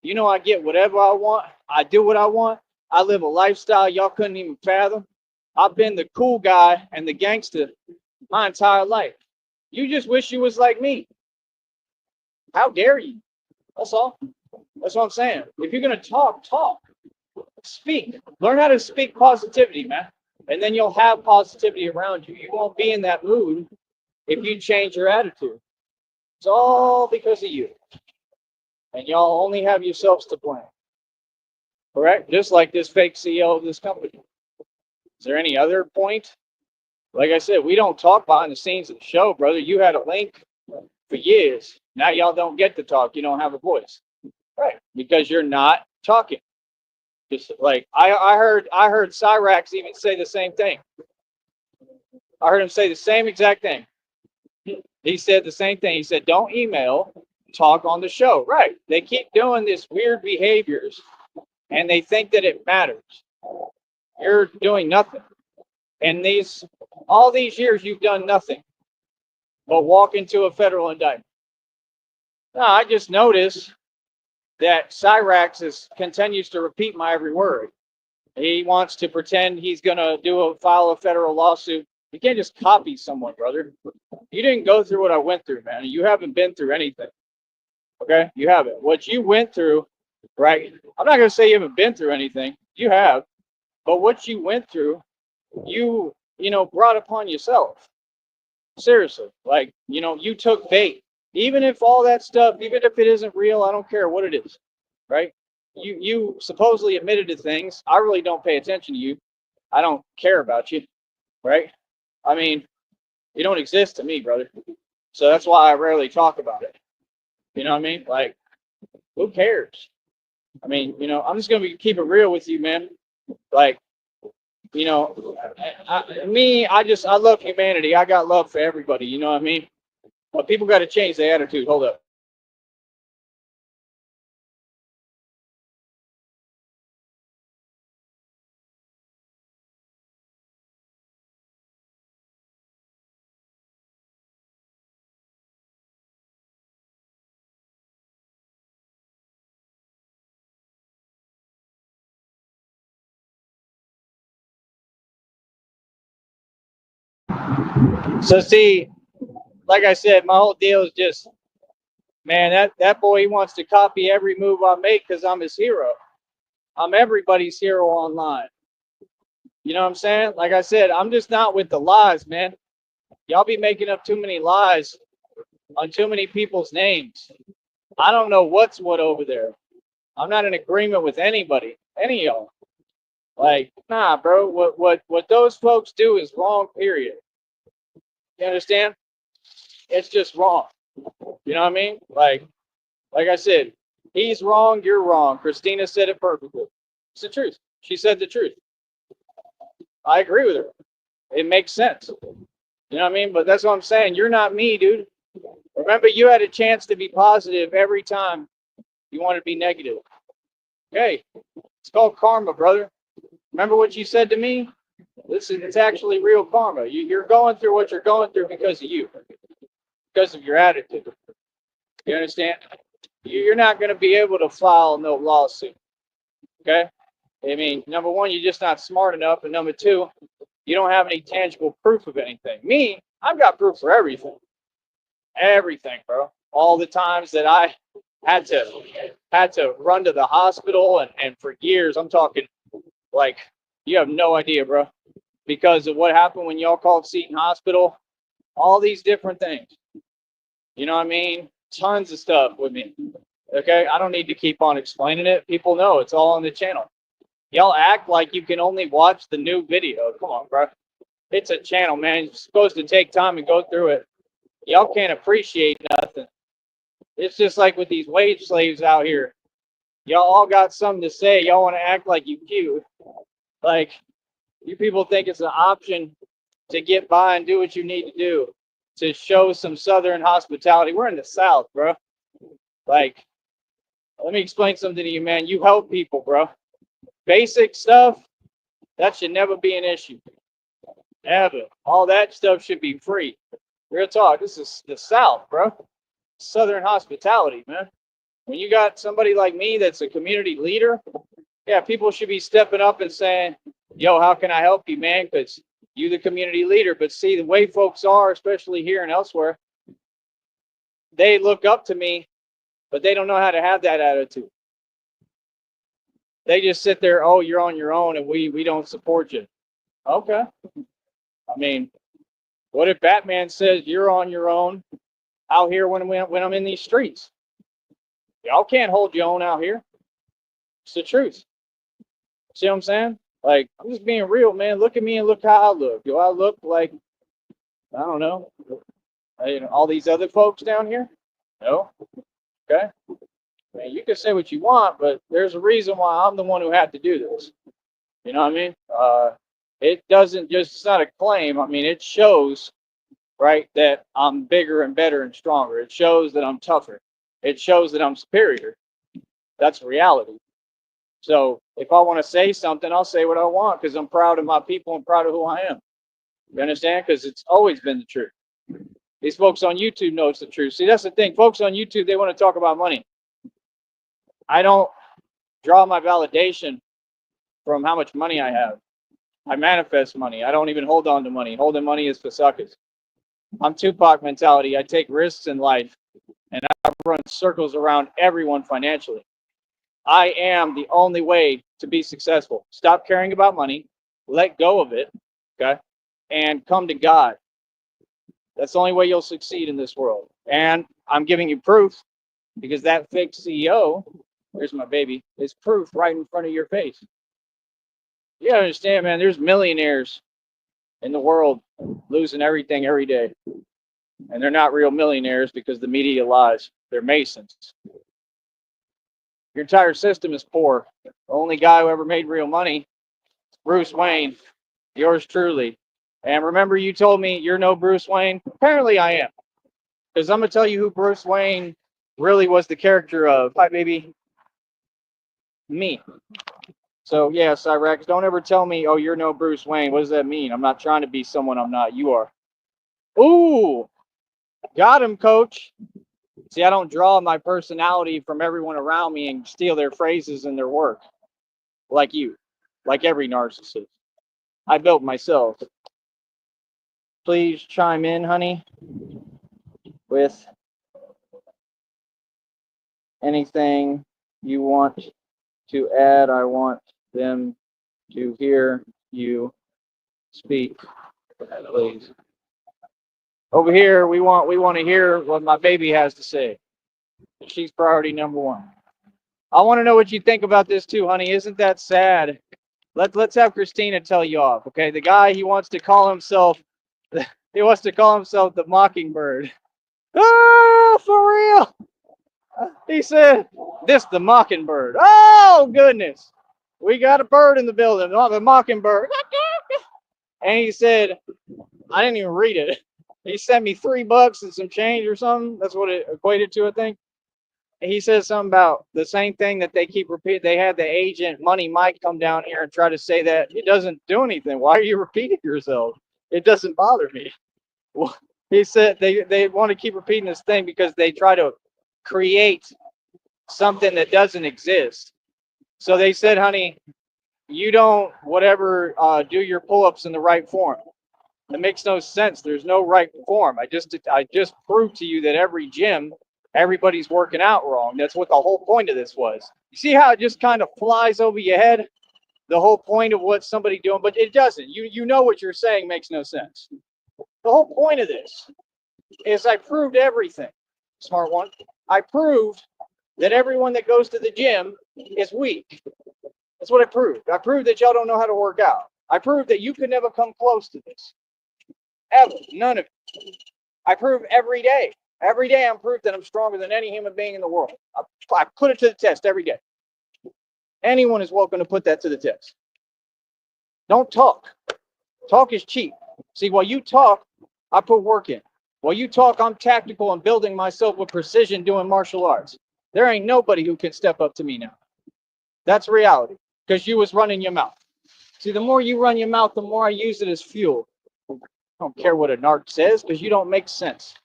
[SPEAKER 1] You know I get whatever I want. I do what I want. I live a lifestyle y'all couldn't even fathom. I've been the cool guy and the gangster my entire life. You just wish you was like me. How dare you? That's all. That's what I'm saying. If you're gonna talk, talk. Speak. Learn how to speak positivity, man. And then you'll have positivity around you. You won't be in that mood if you change your attitude. It's all because of you. And y'all only have yourselves to blame. Correct? Just like this fake CEO of this company. Is there any other point? Like I said, we don't talk behind the scenes of the show, brother. You had a link for years. Now y'all don't get to talk. You don't have a voice. Right. Because you're not talking. Just like I heard Cyrax even say the same thing. I heard him say the same exact thing. He said the same thing. He said, don't email, talk on the show. Right. They keep doing this weird behaviors and they think that it matters. You're doing nothing. And all these years you've done nothing but walk into a federal indictment. No, I just noticed that Cyrax continues to repeat my every word. He wants to pretend he's gonna file a federal lawsuit. You can't just copy someone, brother. You didn't go through what I went through, man. You haven't been through anything. Okay? You haven't. What you went through, right? I'm not gonna say you haven't been through anything. You have. But what you went through, you brought upon yourself. Seriously. Like, you took bait. Even if all that stuff, even if it isn't real, I don't care what it is. Right? You supposedly admitted to things. I really don't pay attention to you. I don't care about you. Right? I mean, you don't exist to me, brother. So that's why I rarely talk about it. You know what I mean? Like, who cares? I mean, I'm just gonna keep it real with you, man. Like, I love humanity. I got love for everybody. You know what I mean? But people got to change their attitude. Hold up. So see, like I said, my whole deal is just, man, that boy, he wants to copy every move I make because I'm his hero. I'm everybody's hero online. You know what I'm saying? Like I said, I'm just not with the lies, man. Y'all be making up too many lies on too many people's names. I don't know what's what over there. I'm not in agreement with anybody, any of y'all. Like, nah, bro. What those folks do is wrong. Period. You understand? It's just wrong. You know what I mean? Like I said, he's wrong. You're wrong. Christina said it perfectly. It's the truth. She said the truth. I agree with her. It makes sense. You know what I mean? But that's what I'm saying. You're not me, dude. Remember, you had a chance to be positive every time you want to be negative. Okay, it's called karma, brother. Remember what you said to me? Listen, it's actually real karma. You're going through what you're going through because of you, because of your attitude. You understand? You're not going to be able to file no lawsuit. Okay? I mean, number one, you're just not smart enough. And number two, you don't have any tangible proof of anything. Me, I've got proof for everything. Everything, bro. All the times that I had to run to the hospital and for years, I'm talking like you have no idea, bro. Because of what happened when y'all called Seton Hospital, all these different things. You know what I mean? Tons of stuff with me. Okay, I don't need to keep on explaining it. People know it's all on the channel. Y'all act like you can only watch the new video. Come on, bro. It's a channel, man. You're supposed to take time and go through it. Y'all can't appreciate nothing. It's just like with these wage slaves out here. Y'all all got something to say. Y'all want to act like you cute. Like, you people think it's an option to get by and do what you need to do to show some Southern hospitality. We're in the South, bro. Like, let me explain something to you, man. You help people, bro. Basic stuff, that should never be an issue. Ever. All that stuff should be free. Real talk. This is the South, bro. Southern hospitality, man. When you got somebody like me that's a community leader, yeah, people should be stepping up and saying, yo, how can I help you, man? Because you the community leader. But see, the way folks are, especially here and elsewhere, they look up to me, but they don't know how to have that attitude. They just sit there, oh, you're on your own and we don't support you. Okay. I mean, what if Batman says you're on your own out here when I'm in these streets? Y'all can't hold your own out here. It's the truth. See what I'm saying? Like, I'm just being real, man. Look at me and look how I look. Do I look like, I don't know, all these other folks down here? No. Okay. Man, you can say what you want, but there's a reason why I'm the one who had to do this. You know what I mean? It doesn't just, it's not a claim. I mean, it shows, right, that I'm bigger and better and stronger. It shows that I'm tougher. It shows that I'm superior. That's reality. So if I want to say something, I'll say what I want because I'm proud of my people and proud of who I am. You understand? Because it's always been the truth. These folks on YouTube know it's the truth. See, that's the thing. Folks on YouTube, they want to talk about money. I don't draw my validation from how much money I have. I manifest money. I don't even hold on to money. Holding money is for suckers. I'm Tupac mentality. I take risks in life, and I run circles around everyone financially. I am the only way to be successful. Stop caring about money, let go of it, okay, and come to God. That's the only way you'll succeed in this world. And I'm giving you proof because that fake CEO, there's my baby, is proof right in front of your face. You gotta understand, man, there's millionaires in the world losing everything every day. And they're not real millionaires because the media lies. They're Masons. Your entire system is poor. The only guy who ever made real money is Bruce Wayne, yours truly. And remember, you told me you're no Bruce Wayne? Apparently I am. Because I'm going to tell you who Bruce Wayne really was the character of. Hi, baby. Me. So, yeah, Cyrex, don't ever tell me, oh, you're no Bruce Wayne. What does that mean? I'm not trying to be someone I'm not. You are. Ooh, got him, coach. See, I don't draw my personality from everyone around me and steal their phrases and their work. Like you. Like every narcissist. I built myself. Please chime in, honey, with anything you want to add. I want them to hear you speak, please. Over here, we want to hear what my baby has to say. She's priority number one. I want to know what you think about this too, honey. Isn't that sad? Let's have Christina tell you off, okay? The guy, he wants to call himself the Mockingbird. Oh, for real. He said, this the Mockingbird. Oh, goodness. We got a bird in the building, the Mockingbird. And he said, I didn't even read it. He sent me $3 and some change or something. That's what it equated to, I think. And he says something about the same thing that they keep repeating. They had the agent, Money Mike, come down here and try to say that it doesn't do anything. Why are you repeating yourself? It doesn't bother me. Well, he said they want to keep repeating this thing because they try to create something that doesn't exist. So they said, honey, you don't do your pull-ups in the right form. It makes no sense. There's no right form. I just proved to you that every gym, everybody's working out wrong. That's what the whole point of this was. You see how it just kind of flies over your head? The whole point of what somebody doing, but it doesn't. You know what you're saying makes no sense. The whole point of this is I proved everything. Smart one. I proved that everyone that goes to the gym is weak. That's what I proved. I proved that y'all don't know how to work out. I proved that you could never come close to this. Ever. None of it. I prove every day. Every day I'm proof that I'm stronger than any human being in the world. I put it to the test every day. Anyone is welcome to put that to the test. Don't talk. Talk is cheap. See, while you talk, I put work in. While you talk, I'm tactical and building myself with precision doing martial arts. There ain't nobody who can step up to me now. That's reality. Because you was running your mouth. See, the more you run your mouth, the more I use it as fuel. I don't care what a narc says because you don't make sense.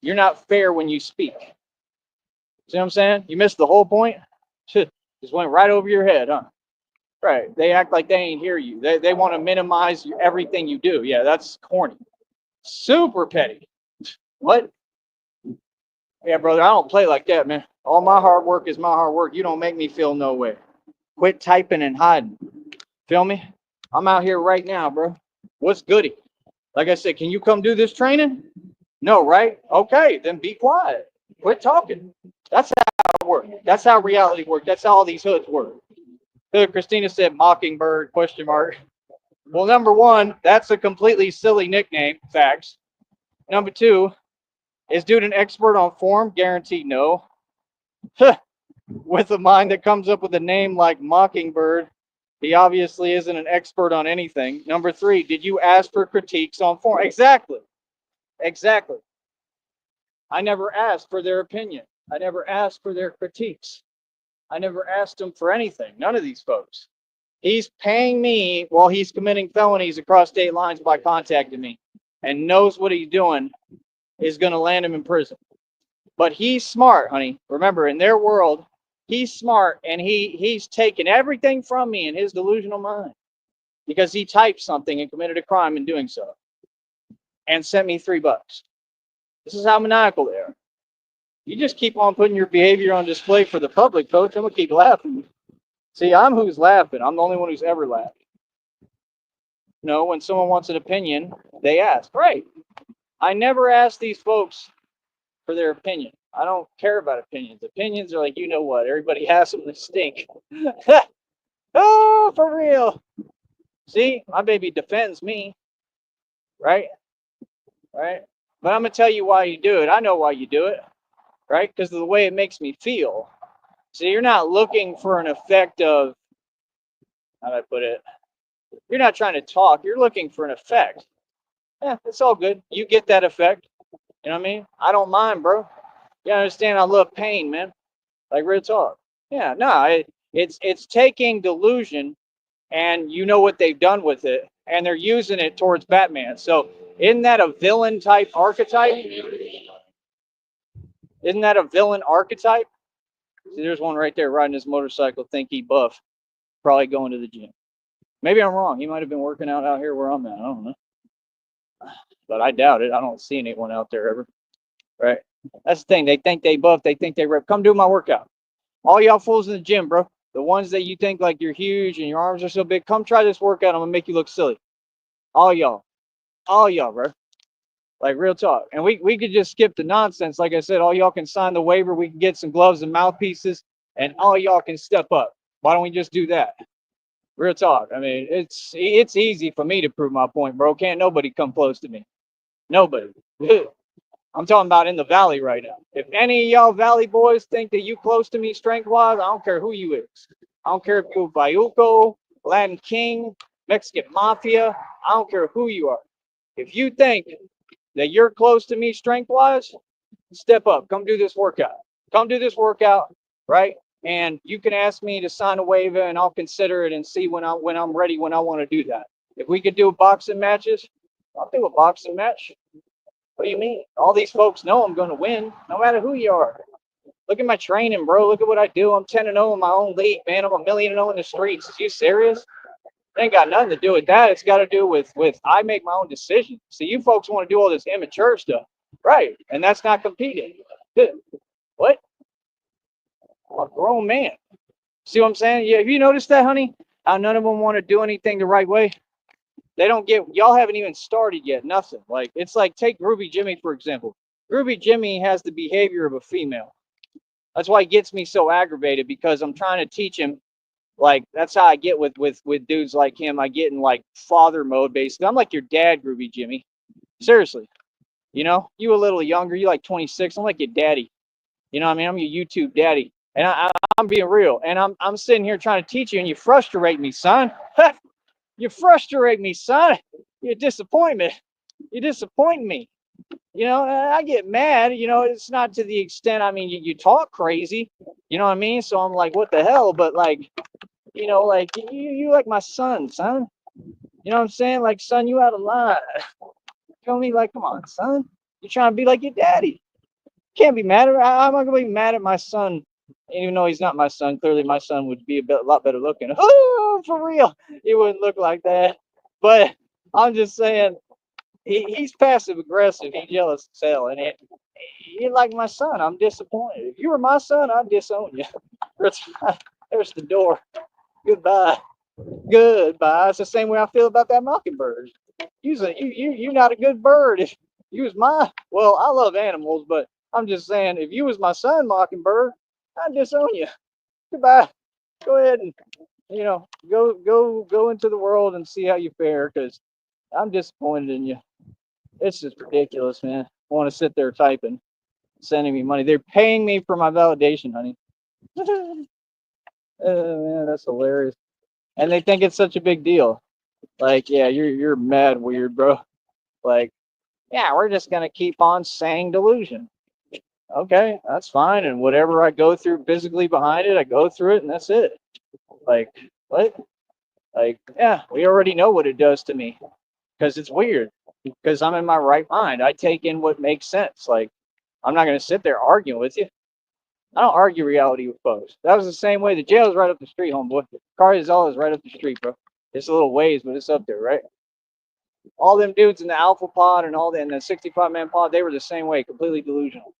[SPEAKER 1] You're not fair when you speak. See what I'm saying? You missed the whole point? Just went right over your head, huh? Right. They act like they ain't hear you. They want to minimize everything you do. Yeah, that's corny. Super petty. What? Yeah, brother, I don't play like that, man. All my hard work is my hard work. You don't make me feel no way. Quit typing and hiding. Feel me? I'm out here right now, bro. What's goody? Like I said, can you come do this training? No, right? Okay, then be quiet. Quit talking. That's how it works. That's how reality works. That's how all these hoods work. Christina said mockingbird, question mark. Well, number one, that's a completely silly nickname. Facts. Number two, is dude an expert on form? Guaranteed no. With a mind that comes up with a name like Mockingbird, he obviously isn't an expert on anything. Number three, did you ask for critiques on form? Exactly. Exactly. I never asked for their opinion. I never asked for their critiques. I never asked them for anything. None of these folks. He's paying me while he's committing felonies across state lines by contacting me and knows what he's doing is going to land him in prison. But he's smart, honey. Remember, in their world, he's smart, and he's taken everything from me in his delusional mind because he typed something and committed a crime in doing so and sent me $3. This is how maniacal they are. You just keep on putting your behavior on display for the public, coach. I'm going to keep laughing. See, I'm who's laughing. I'm the only one who's ever laughed. No, when someone wants an opinion, they ask. Right. I never ask these folks for their opinion. I don't care about opinions. Opinions are like, you know what? Everybody has them that stink. Oh, for real. See, my baby defends me. Right? Right? But I'm going to tell you why you do it. I know why you do it. Right? Because of the way it makes me feel. So you're not looking for an effect of, how do I put it? You're not trying to talk. You're looking for an effect. Yeah, it's all good. You get that effect. You know what I mean? I don't mind, bro. You understand? I love pain, man. Like real talk. Yeah, no, it's taking delusion, and you know what they've done with it, and they're using it towards Batman. So isn't that a villain type archetype? Isn't that a villain archetype? See, there's one right there riding his motorcycle, think he buff, probably going to the gym. Maybe I'm wrong. He might have been working out here where I'm at. I don't know. But I doubt it. I don't see anyone out there ever. Right? That's the thing. They think they buff. They think they rep. Come do my workout. All y'all fools in the gym, bro. The ones that you think like you're huge and your arms are so big, come try this workout. I'm going to make you look silly. All y'all. All y'all, bro. Like real talk. And we could just skip the nonsense. Like I said, all y'all can sign the waiver. We can get some gloves and mouthpieces. And all y'all can step up. Why don't we just do that? Real talk. I mean, it's easy for me to prove my point, bro. Can't nobody come close to me. Nobody. I'm talking about in the valley right now. If any of y'all valley boys think that you close to me strength-wise, I don't care who you is. I don't care if you're Bayuco, Latin King, Mexican Mafia. I don't care who you are. If you think that you're close to me strength-wise, step up. Come do this workout. Come do this workout, right? And you can ask me to sign a waiver, and I'll consider it and see when I'm ready, when I want to do that. If we could do boxing matches, I'll do a boxing match. What do you mean? All these folks know I'm going to win, no matter who you are. Look at my training, bro. Look at what I do. I'm 10-0 in my own league, man. I'm 1,000,000 in the streets. Are you serious? It ain't got nothing to do with that. It's got to do with I make my own decisions. See, you folks want to do all this immature stuff, right? And that's not competing. What? A grown man. See what I'm saying? Yeah. Have you noticed that, honey? How none of them want to do anything the right way? They don't get, y'all haven't even started yet. Nothing. Like, it's like, take Groovy Jimmy, for example. Groovy Jimmy has the behavior of a female. That's why he gets me so aggravated, because I'm trying to teach him. Like, that's how I get with dudes like him. I get in like father mode, basically. I'm like your dad, Groovy Jimmy. Seriously. You know, you a little younger. You like 26. I'm like your daddy. You know what I mean? I'm your YouTube daddy. And I'm being real. And I'm sitting here trying to teach you, and you frustrate me, son. You frustrate me, son. You're a disappointment. You disappoint me. I get mad. It's not to the extent. I mean, you talk crazy. You know what I mean? So I'm like, what the hell? But like, like you like my son. You know what I'm saying? Like, son, you out of line. Feel me? Like, come on, son. You're trying to be like your daddy. Can't be mad at. I'm not gonna be mad at my son, even though he's not my son. Clearly, my son would be a lot better looking. Oh, for real, he wouldn't look like that. But I'm just saying, he's passive aggressive. He's jealous as hell, and you're like my son. I'm disappointed. If you were my son, I'd disown you. There's the door. Goodbye. Goodbye. It's the same way I feel about that mockingbird. You're not a good bird. If you was well, I love animals, but I'm just saying, if you was my son, mockingbird, I'd disown you. Goodbye. Go ahead and go into the world and see how you fare, because I'm disappointed in you. It's just ridiculous, man. I want to sit there typing, sending me money. They're paying me for my validation, honey. Man, that's hilarious. And they think it's such a big deal. Like, yeah, you're mad weird, bro. Like, yeah, we're just gonna keep on saying delusion. Okay, that's fine. And whatever I go through physically behind it, I go through it, and that's it. Like, what? Like, yeah, we already know what it does to me, because it's weird. Because I'm in my right mind. I take in what makes sense. Like, I'm not gonna sit there arguing with you. I don't argue reality with folks. That was the same way. The jail is right up the street, homeboy. Carzal is right up the street, bro. It's a little ways, but it's up there, right? All them dudes in the Alpha Pod and all in the 65-man pod, they were the same way, completely delusional.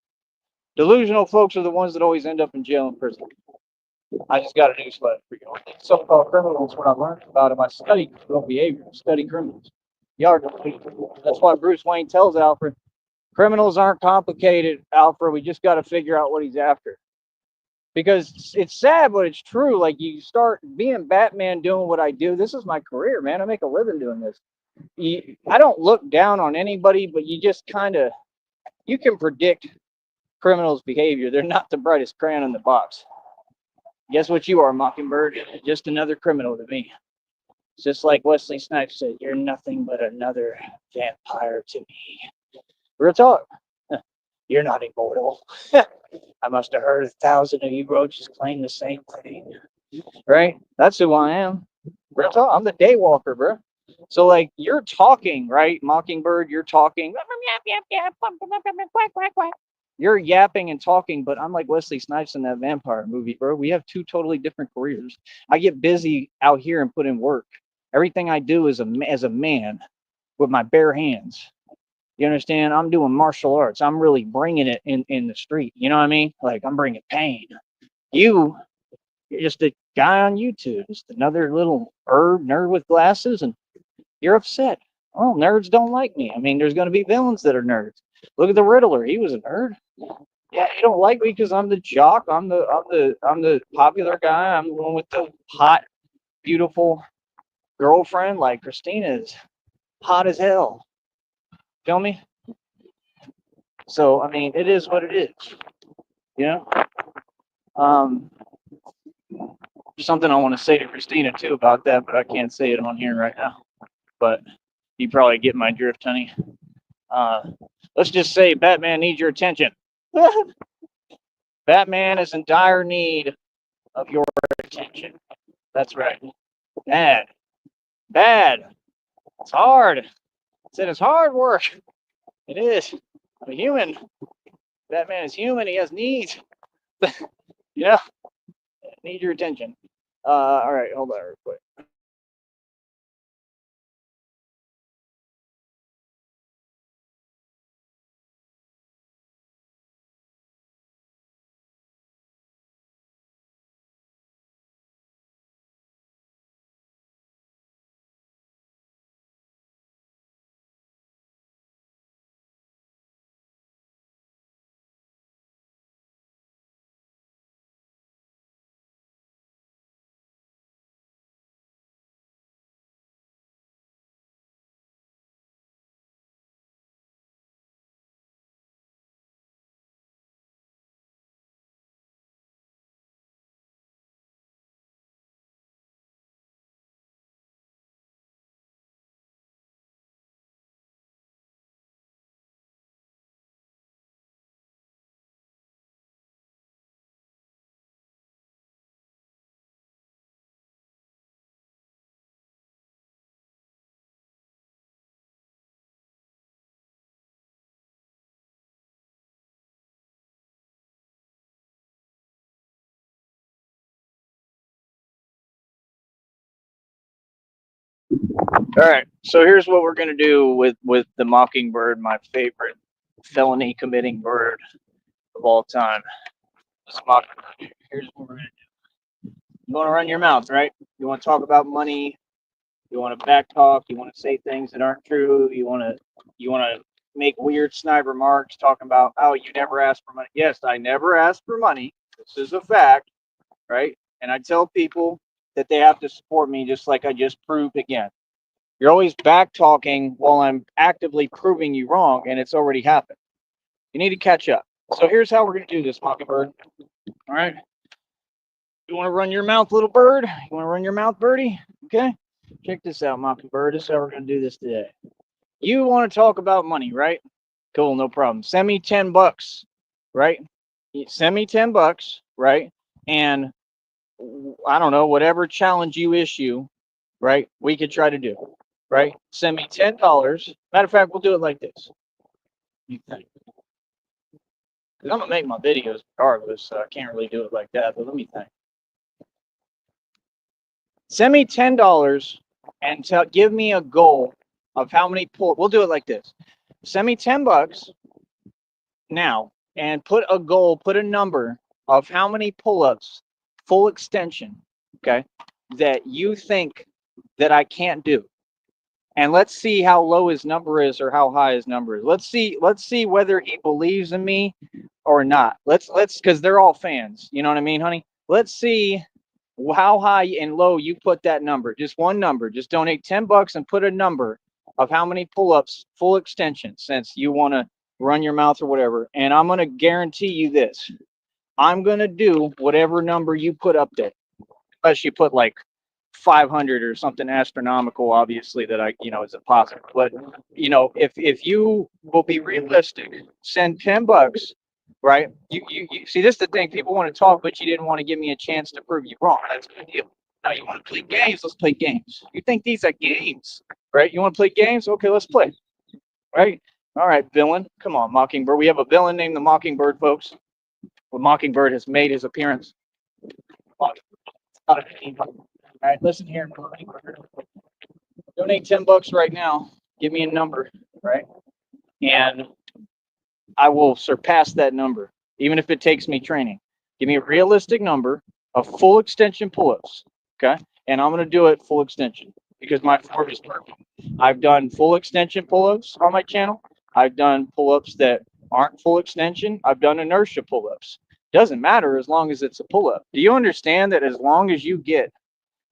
[SPEAKER 1] Delusional folks are the ones that always end up in jail and prison. I just got a newsletter for you. So-called criminals, what I learned about them, I study criminal behavior, study criminals. Y'all are delusional. That's why Bruce Wayne tells Alfred, criminals aren't complicated, Alfred. We just got to figure out what he's after. Because it's sad, but it's true. Like, you start being Batman, doing what I do. This is my career, man. I make a living doing this. I don't look down on anybody, but you just kind of, you can predict criminals' behavior. They're not the brightest crayon in the box. Guess what you are, Mockingbird? Just another criminal to me. It's just like Wesley Snipes said, you're nothing but another vampire to me. Real talk. You're not immortal. I must have heard 1,000 of you roaches claim the same thing. Right? That's who I am. Real talk. I'm the daywalker, bro. So, like, you're talking, right, Mockingbird? You're talking. You're yapping and talking, but I'm like Wesley Snipes in that vampire movie, bro. We have two totally different careers. I get busy out here and put in work. Everything I do as a man with my bare hands. You understand? I'm doing martial arts. I'm really bringing it in the street. You know what I mean? Like, I'm bringing pain. You're just a guy on YouTube, just another little nerd with glasses, and you're upset. Oh, nerds don't like me. I mean, there's going to be villains that are nerds. Look at the Riddler. He was a nerd. Yeah, you don't like me because I'm the jock. I'm the popular guy. I'm the one with the hot, beautiful girlfriend. Like, Christina is hot as hell. Feel me? So, I mean, it is what it is. You know. Um, Something I want to say to Christina too about that, but I can't say it on here right now. But you probably get my drift, honey. Let's just say Batman needs your attention. Batman is in dire need of your attention. That's right. Bad. Bad. It's hard. I said it's hard work. It is. I'm a human. Batman is human. He has needs. Yeah. Need your attention. All right. Hold on real quick. All right. So here's what we're gonna do with the mockingbird, my favorite felony committing bird of all time. This mockingbird. Here's what we're gonna do. You want to run your mouth, right? You want to talk about money. You want to back talk. You want to say things that aren't true. You want to make weird snide remarks talking about, oh, you never asked for money. Yes, I never asked for money. This is a fact, right? And I tell people that they have to support me, just like I just proved again. You're always back talking while I'm actively proving you wrong, and it's already happened. You need to catch up. So here's how we're going to do this, Mockingbird. All right. You want to run your mouth, little bird? You want to run your mouth, birdie? Okay. Check this out, Mockingbird. This is how we're going to do this today. You want to talk about money, right? Cool, no problem. Send me $10, right? Send me $10, right? And I don't know, whatever challenge you issue, right? We could try to do, right? Send me $10. Matter of fact, we'll do it like this. You think? Because I'm gonna make my videos regardless, so I can't really do it like that. But let me think. Send me $10 and give me a goal of how many pull. We'll do it like this. Send me $10 now and put a goal, put a number of how many pull-ups, full extension, okay, that you think that I can't do. And let's see how low his number is or how high his number is. Let's see whether he believes in me or not. Let's because they're all fans. You know what I mean, honey? Let's see how high and low you put that number. Just one number. Just donate $10 and put a number of how many pull-ups, full extension, since you want to run your mouth or whatever. And I'm going to guarantee you this. I'm going to do whatever number you put up there. Unless you put like 500 or something astronomical, obviously, that is impossible. But if you will be realistic, send $10, right? You see, this is the thing. People want to talk, but you didn't want to give me a chance to prove you wrong. That's a good deal. Now you want to play games? Let's play games. You think these are games, right? You want to play games? Okay, let's play. Right? All right, villain. Come on, Mockingbird. We have a villain named the Mockingbird, folks. Well, Mockingbird has made his appearance. All right, listen here, Mockingbird. Donate $10 right now. Give me a number, right? And I will surpass that number, even if it takes me training. Give me a realistic number of full extension pull-ups, okay? And I'm going to do it full extension because my form is perfect. I've done full extension pull-ups on my channel. I've done pull-ups that aren't full extension. I've done inertia pull-ups. Doesn't matter as long as it's a pull-up. Do you understand that as long as you get,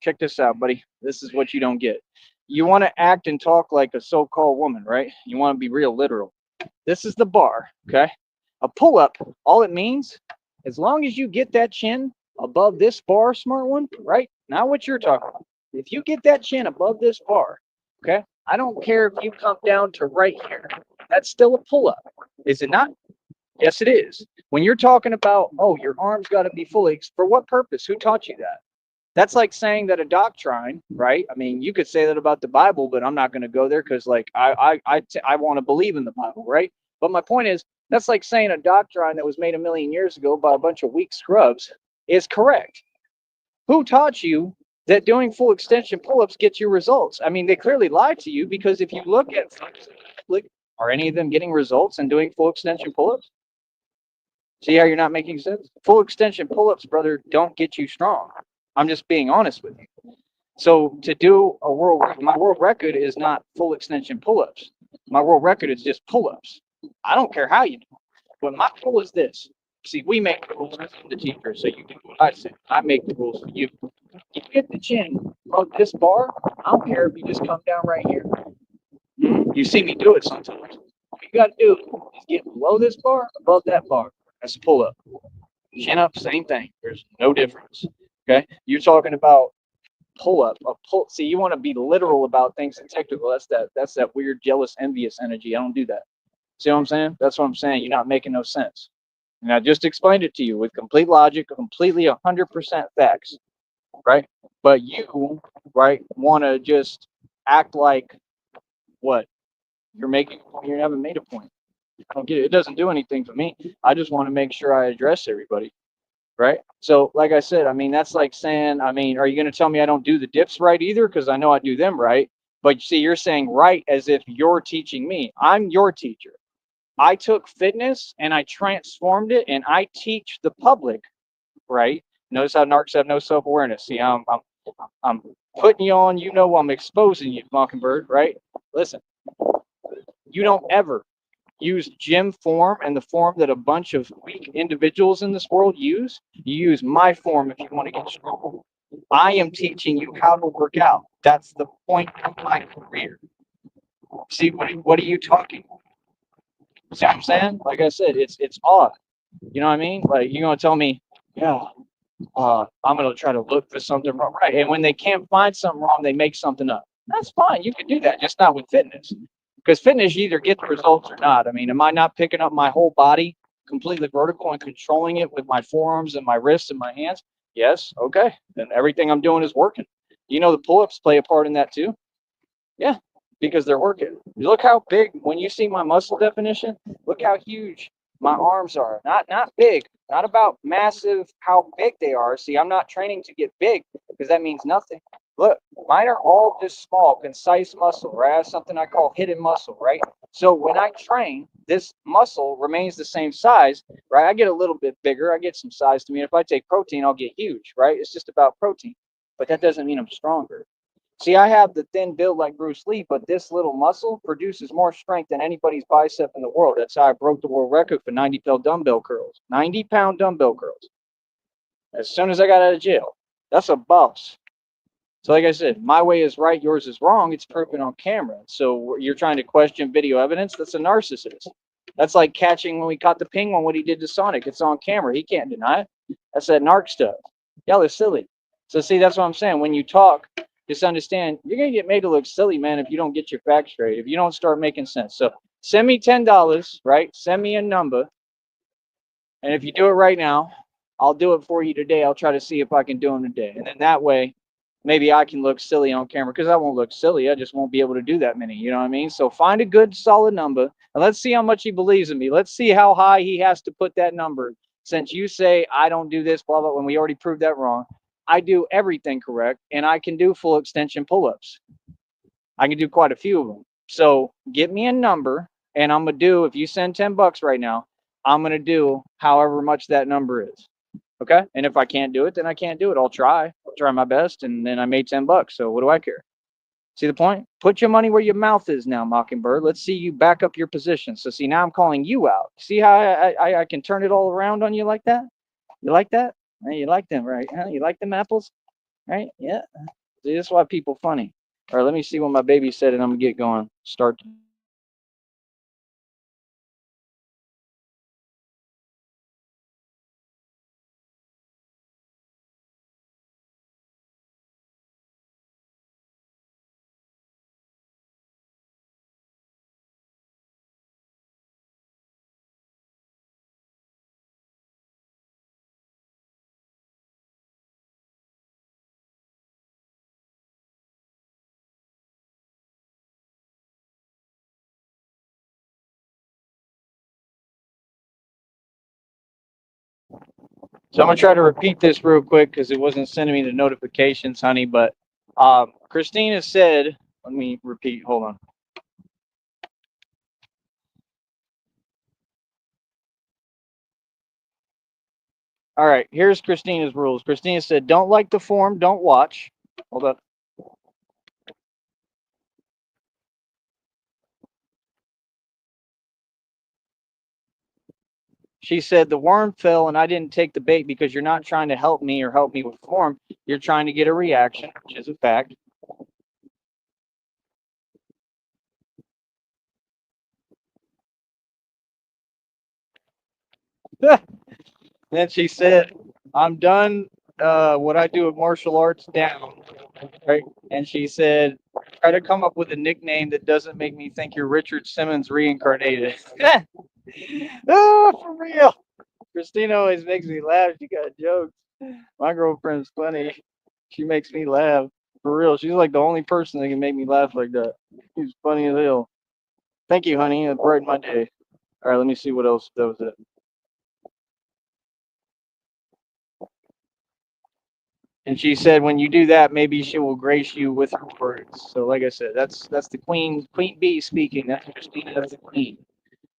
[SPEAKER 1] check this out, buddy. This is what you don't get. You want to act and talk like a so-called woman, right? You want to be real literal. This is the bar, okay? A pull-up, all it means, as long as you get that chin above this bar, smart one, right? Not what you're talking about. If you get that chin above this bar, okay? I don't care if you come down to right here. That's still a pull-up. Is it not? Yes, it is. When you're talking about, oh, your arms got to be fully, for what purpose? Who taught you that? That's like saying that a doctrine, right? I mean, you could say that about the Bible, but I'm not going to go there because, like, I want to believe in the Bible, right? But my point is, that's like saying a doctrine that was made a million years ago by a bunch of weak scrubs is correct. Who taught you that doing full extension pull-ups gets you results? I mean, they clearly lied to you because if you look at, are any of them getting results and doing full extension pull-ups? See how you're not making sense? Full extension pull-ups, brother, don't get you strong. I'm just being honest with you. So to do my world record is not full extension pull-ups. My world record is just pull-ups. I don't care how you do. But my rule is this. See, we make the rules. I'm the teacher, so you do what I say. I make the rules for you. You get the chin of this bar. I don't care if you just come down right here. You see me do it sometimes. All you got to do is get below this bar, above that bar. That's a pull-up. Chin up, same thing. There's no difference. Okay? You're talking about pull-up. See, you want to be literal about things and technical. That's that weird, jealous, envious energy. I don't do that. See what I'm saying? That's what I'm saying. You're not making no sense. And I just explained it to you with complete logic, completely 100% facts, right? But you, right, want to just act like what? You haven't made a point. I don't get it. It doesn't do anything for me. I just want to make sure I address everybody, right? So, like I said, I mean, that's like saying, I mean, are you going to tell me I don't do the dips right either? Because I know I do them right. But see, you're saying right as if you're teaching me. I'm your teacher. I took fitness and I transformed it, and I teach the public, right? Notice how narcs have no self awareness. See, I'm putting you on, I'm exposing you, Mockingbird, right? Listen, you don't ever use gym form and the form that a bunch of weak individuals in this world use. You use my form if you want to get strong. I am teaching you how to work out. That's the point of my career. See, what are you talking? See what I'm saying? Like I said, it's odd. You know what I mean? Like you're gonna tell me, yeah, I'm gonna try to look for something wrong, right? And when they can't find something wrong, they make something up. That's fine. You can do that, just not with fitness. Because fitness, you either get the results or not. I mean, am I not picking up my whole body completely vertical and controlling it with my forearms and my wrists and my hands? Yes. Okay. Then everything I'm doing is working. You know, the pull-ups play a part in that too. Yeah, because they're working. Look how big, when you see my muscle definition, look how huge my arms are. Not big, not about massive how big they are. See, I'm not training to get big because that means nothing. Look, mine are all just small, concise muscle, right? I have something I call hidden muscle, right? So when I train, this muscle remains the same size, right? I get a little bit bigger, I get some size to me. If I take protein, I'll get huge, right? It's just about protein, but that doesn't mean I'm stronger. See, I have the thin build like Bruce Lee, but this little muscle produces more strength than anybody's bicep in the world. That's how I broke the world record for 90-pound dumbbell curls. 90-pound dumbbell curls. As soon as I got out of jail. That's a boss. So, like I said, my way is right, yours is wrong. It's proven on camera. So you're trying to question video evidence? That's a narcissist. That's like catching when we caught the penguin, what he did to Sonic. It's on camera. He can't deny it. That's that narc stuff. Y'all are silly. So see, that's what I'm saying. When you talk, just understand you're gonna get made to look silly, man, if you don't get your facts straight. If you don't start making sense. So send me $10, right? Send me a number, and if you do it right now, I'll do it for you today. I'll try to see if I can do them today, and then that way, maybe I can look silly on camera because I won't look silly. I just won't be able to do that many. You know what I mean? So find a good, solid number, and let's see how much he believes in me. Let's see how high he has to put that number. Since you say I don't do this, blah blah, when we already proved that wrong. I do everything correct, and I can do full extension pull-ups. I can do quite a few of them. So get me a number, and I'm gonna do. If you send $10 right now, I'm gonna do however much that number is. Okay. And if I can't do it, then I can't do it. I'll try. I'll try my best, and then I made $10. So what do I care? See the point? Put your money where your mouth is now, Mockingbird. Let's see you back up your position. So see, now I'm calling you out. See how I can turn it all around on you like that? You like that? You like them, right? Huh? You like them apples? Right? Yeah. See, this is why people funny. All right, let me see what my baby said, and I'm gonna get going. Start. So I'm gonna try to repeat this real quick because it wasn't sending me the notifications, honey. But Christina said, let me repeat. Hold on. All right, here's Christina's rules. Christina said, don't like the form, don't watch. Hold up. She said, the worm fell and I didn't take the bait because you're not trying to help me or help me with form. You're trying to get a reaction, which is a fact. Then she said, I'm done what I do with martial arts down. Right. And she said, try to come up with a nickname that doesn't make me think you're Richard Simmons reincarnated. Oh, for real. Christina always makes me laugh. She got jokes. My girlfriend's funny. She makes me laugh. For real. She's like the only person that can make me laugh like that. She's funny as hell. Thank you, honey. It brightened my day. All right, let me see what else that was it. And she said, when you do that, maybe she will grace you with her words. So, like I said, that's the Queen Bee speaking. That's Christina. That's the Queen.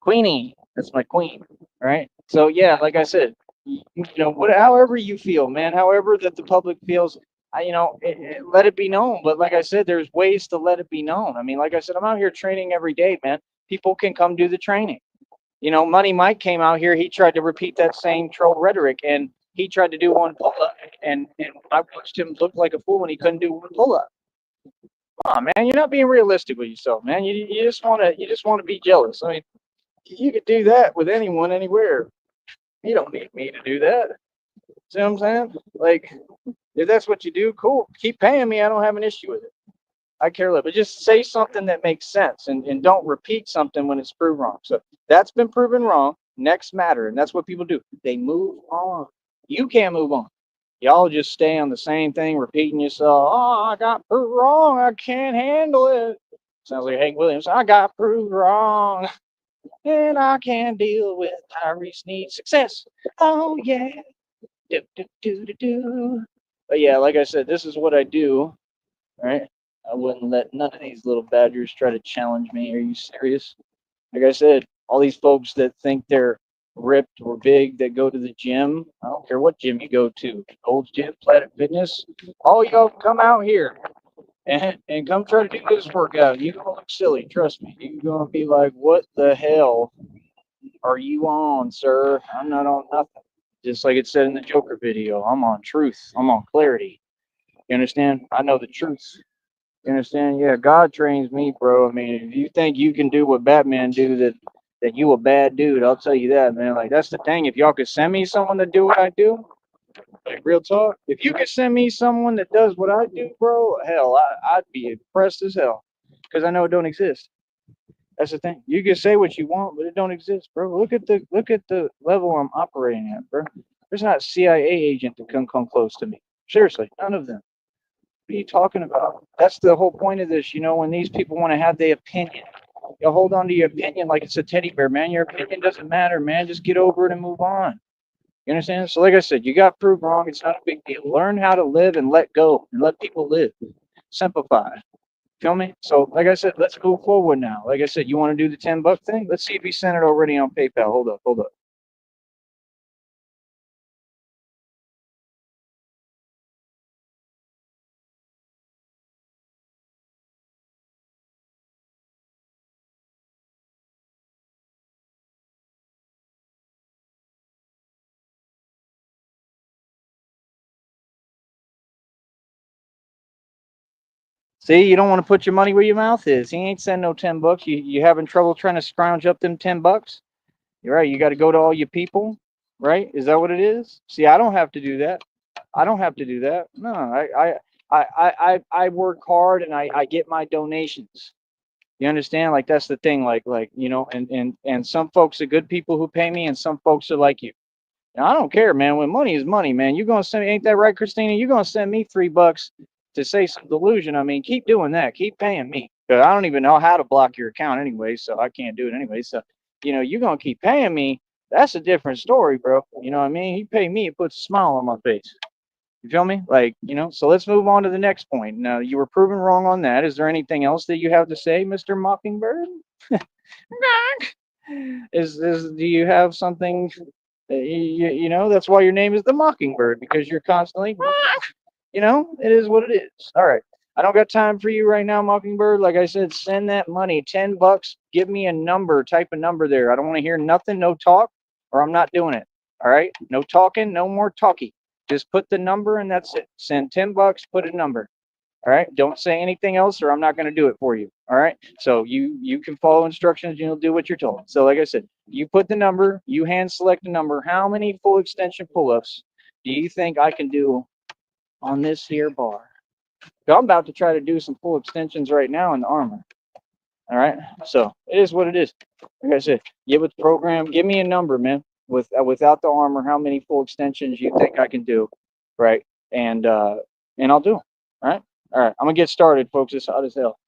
[SPEAKER 1] Queenie. That's my queen. All right. So yeah, like I said, however you feel, man, however that the public feels, let it be known. But like I said, there's ways to let it be known. I mean, like I said, I'm out here training every day, man. People can come do the training. Money Mike came out here. He tried to repeat that same troll rhetoric, and he tried to do one pull up, and I watched him look like a fool when he couldn't do one pull up. Come on, man, you're not being realistic with yourself, man. You just want to be jealous. I mean, you could do that with anyone, anywhere. You don't need me to do that. See what I'm saying? Like, if that's what you do, cool. Keep paying me. I don't have an issue with it. I care less. But just say something that makes sense, and don't repeat something when it's proved wrong. So that's been proven wrong. Next matter. And that's what people do. They move on. You can't move on. Y'all just stay on the same thing, repeating yourself. Oh, I got proved wrong. I can't handle it. Sounds like Hank Williams. I got proved wrong. And I can deal with Tyrese needs success. Oh, yeah. Do, do, do, do, do. But yeah, like I said, this is what I do. All right. I wouldn't let none of these little badgers try to challenge me. Are you serious? Like I said, all these folks that think they're ripped or big that go to the gym. I don't care what gym you go to. Gold's Gym, Planet Fitness. All y'all come out here and come try to do this workout. You're gonna look silly, trust me. You're gonna be like, what the hell are you on, sir? I'm not on nothing. Just like it said in the Joker video, I'm on truth. I'm on clarity. You understand? I know the truth. You understand? Yeah, God trains me, bro. I mean, if you think you can do what Batman do, that you a bad dude, I'll tell you that, man. Like that's the thing. If y'all could send me someone to do what I do, like real talk. If you could send me someone that does what I do, bro, hell, I'd be impressed as hell, because I know it don't exist. That's the thing. You can say what you want, but it don't exist, bro. Look at the level I'm operating at, bro. There's not a CIA agent that can come close to me. Seriously, none of them. What are you talking about? That's the whole point of this. When these people want to have their opinion, you hold on to your opinion like it's a teddy bear, man. Your opinion doesn't matter, man. Just get over it and move on. You understand? So, like I said, you got proved wrong. It's not a big deal. Learn how to live and let go and let people live. Simplify. Feel me? So, like I said, let's move forward now. Like I said, you want to do the $10 thing? Let's see if he sent it already on PayPal. Hold up, hold up. See, you don't want to put your money where your mouth is. He ain't sending no $10. You having trouble trying to scrounge up them $10? You're right. You got to go to all your people, right? Is that what it is? See, I don't have to do that. I don't have to do that. No, I work hard and I get my donations. You understand? Like that's the thing. And some folks are good people who pay me, and some folks are like you. Now, I don't care, man. When money is money, man. You're gonna send me, ain't that right, Christina? You're gonna send me $3 to say some delusion. I mean, keep doing that. Keep paying me. Cause I don't even know how to block your account anyway, so I can't do it anyway. So, you're gonna keep paying me. That's a different story, bro. You know what I mean? You pay me, it puts a smile on my face. You feel me? So let's move on to the next point. Now, you were proven wrong on that. Is there anything else that you have to say, Mr. Mockingbird? Do you have something? That's why your name is the Mockingbird, because you're constantly, it is what it is. All right. I don't got time for you right now, Mockingbird. Like I said, send that money, $10. Give me a number, type a number there. I don't want to hear nothing, no talk, or I'm not doing it. All right. No talking, no more talky. Just put the number and that's it. Send $10, put a number. All right. Don't say anything else, or I'm not going to do it for you. All right. So you can follow instructions and you'll do what you're told. So like I said, you put the number, you hand select the number. How many full extension pull-ups do you think I can do on this here bar? So I'm about to try to do some full extensions right now in the armor. All right. So it is what it is. Like I said, get with the program. Give me a number, man. Without the armor, how many full extensions you think I can do, right? And I'll do them. All right. All right. I'm gonna get started, folks. It's hot as hell.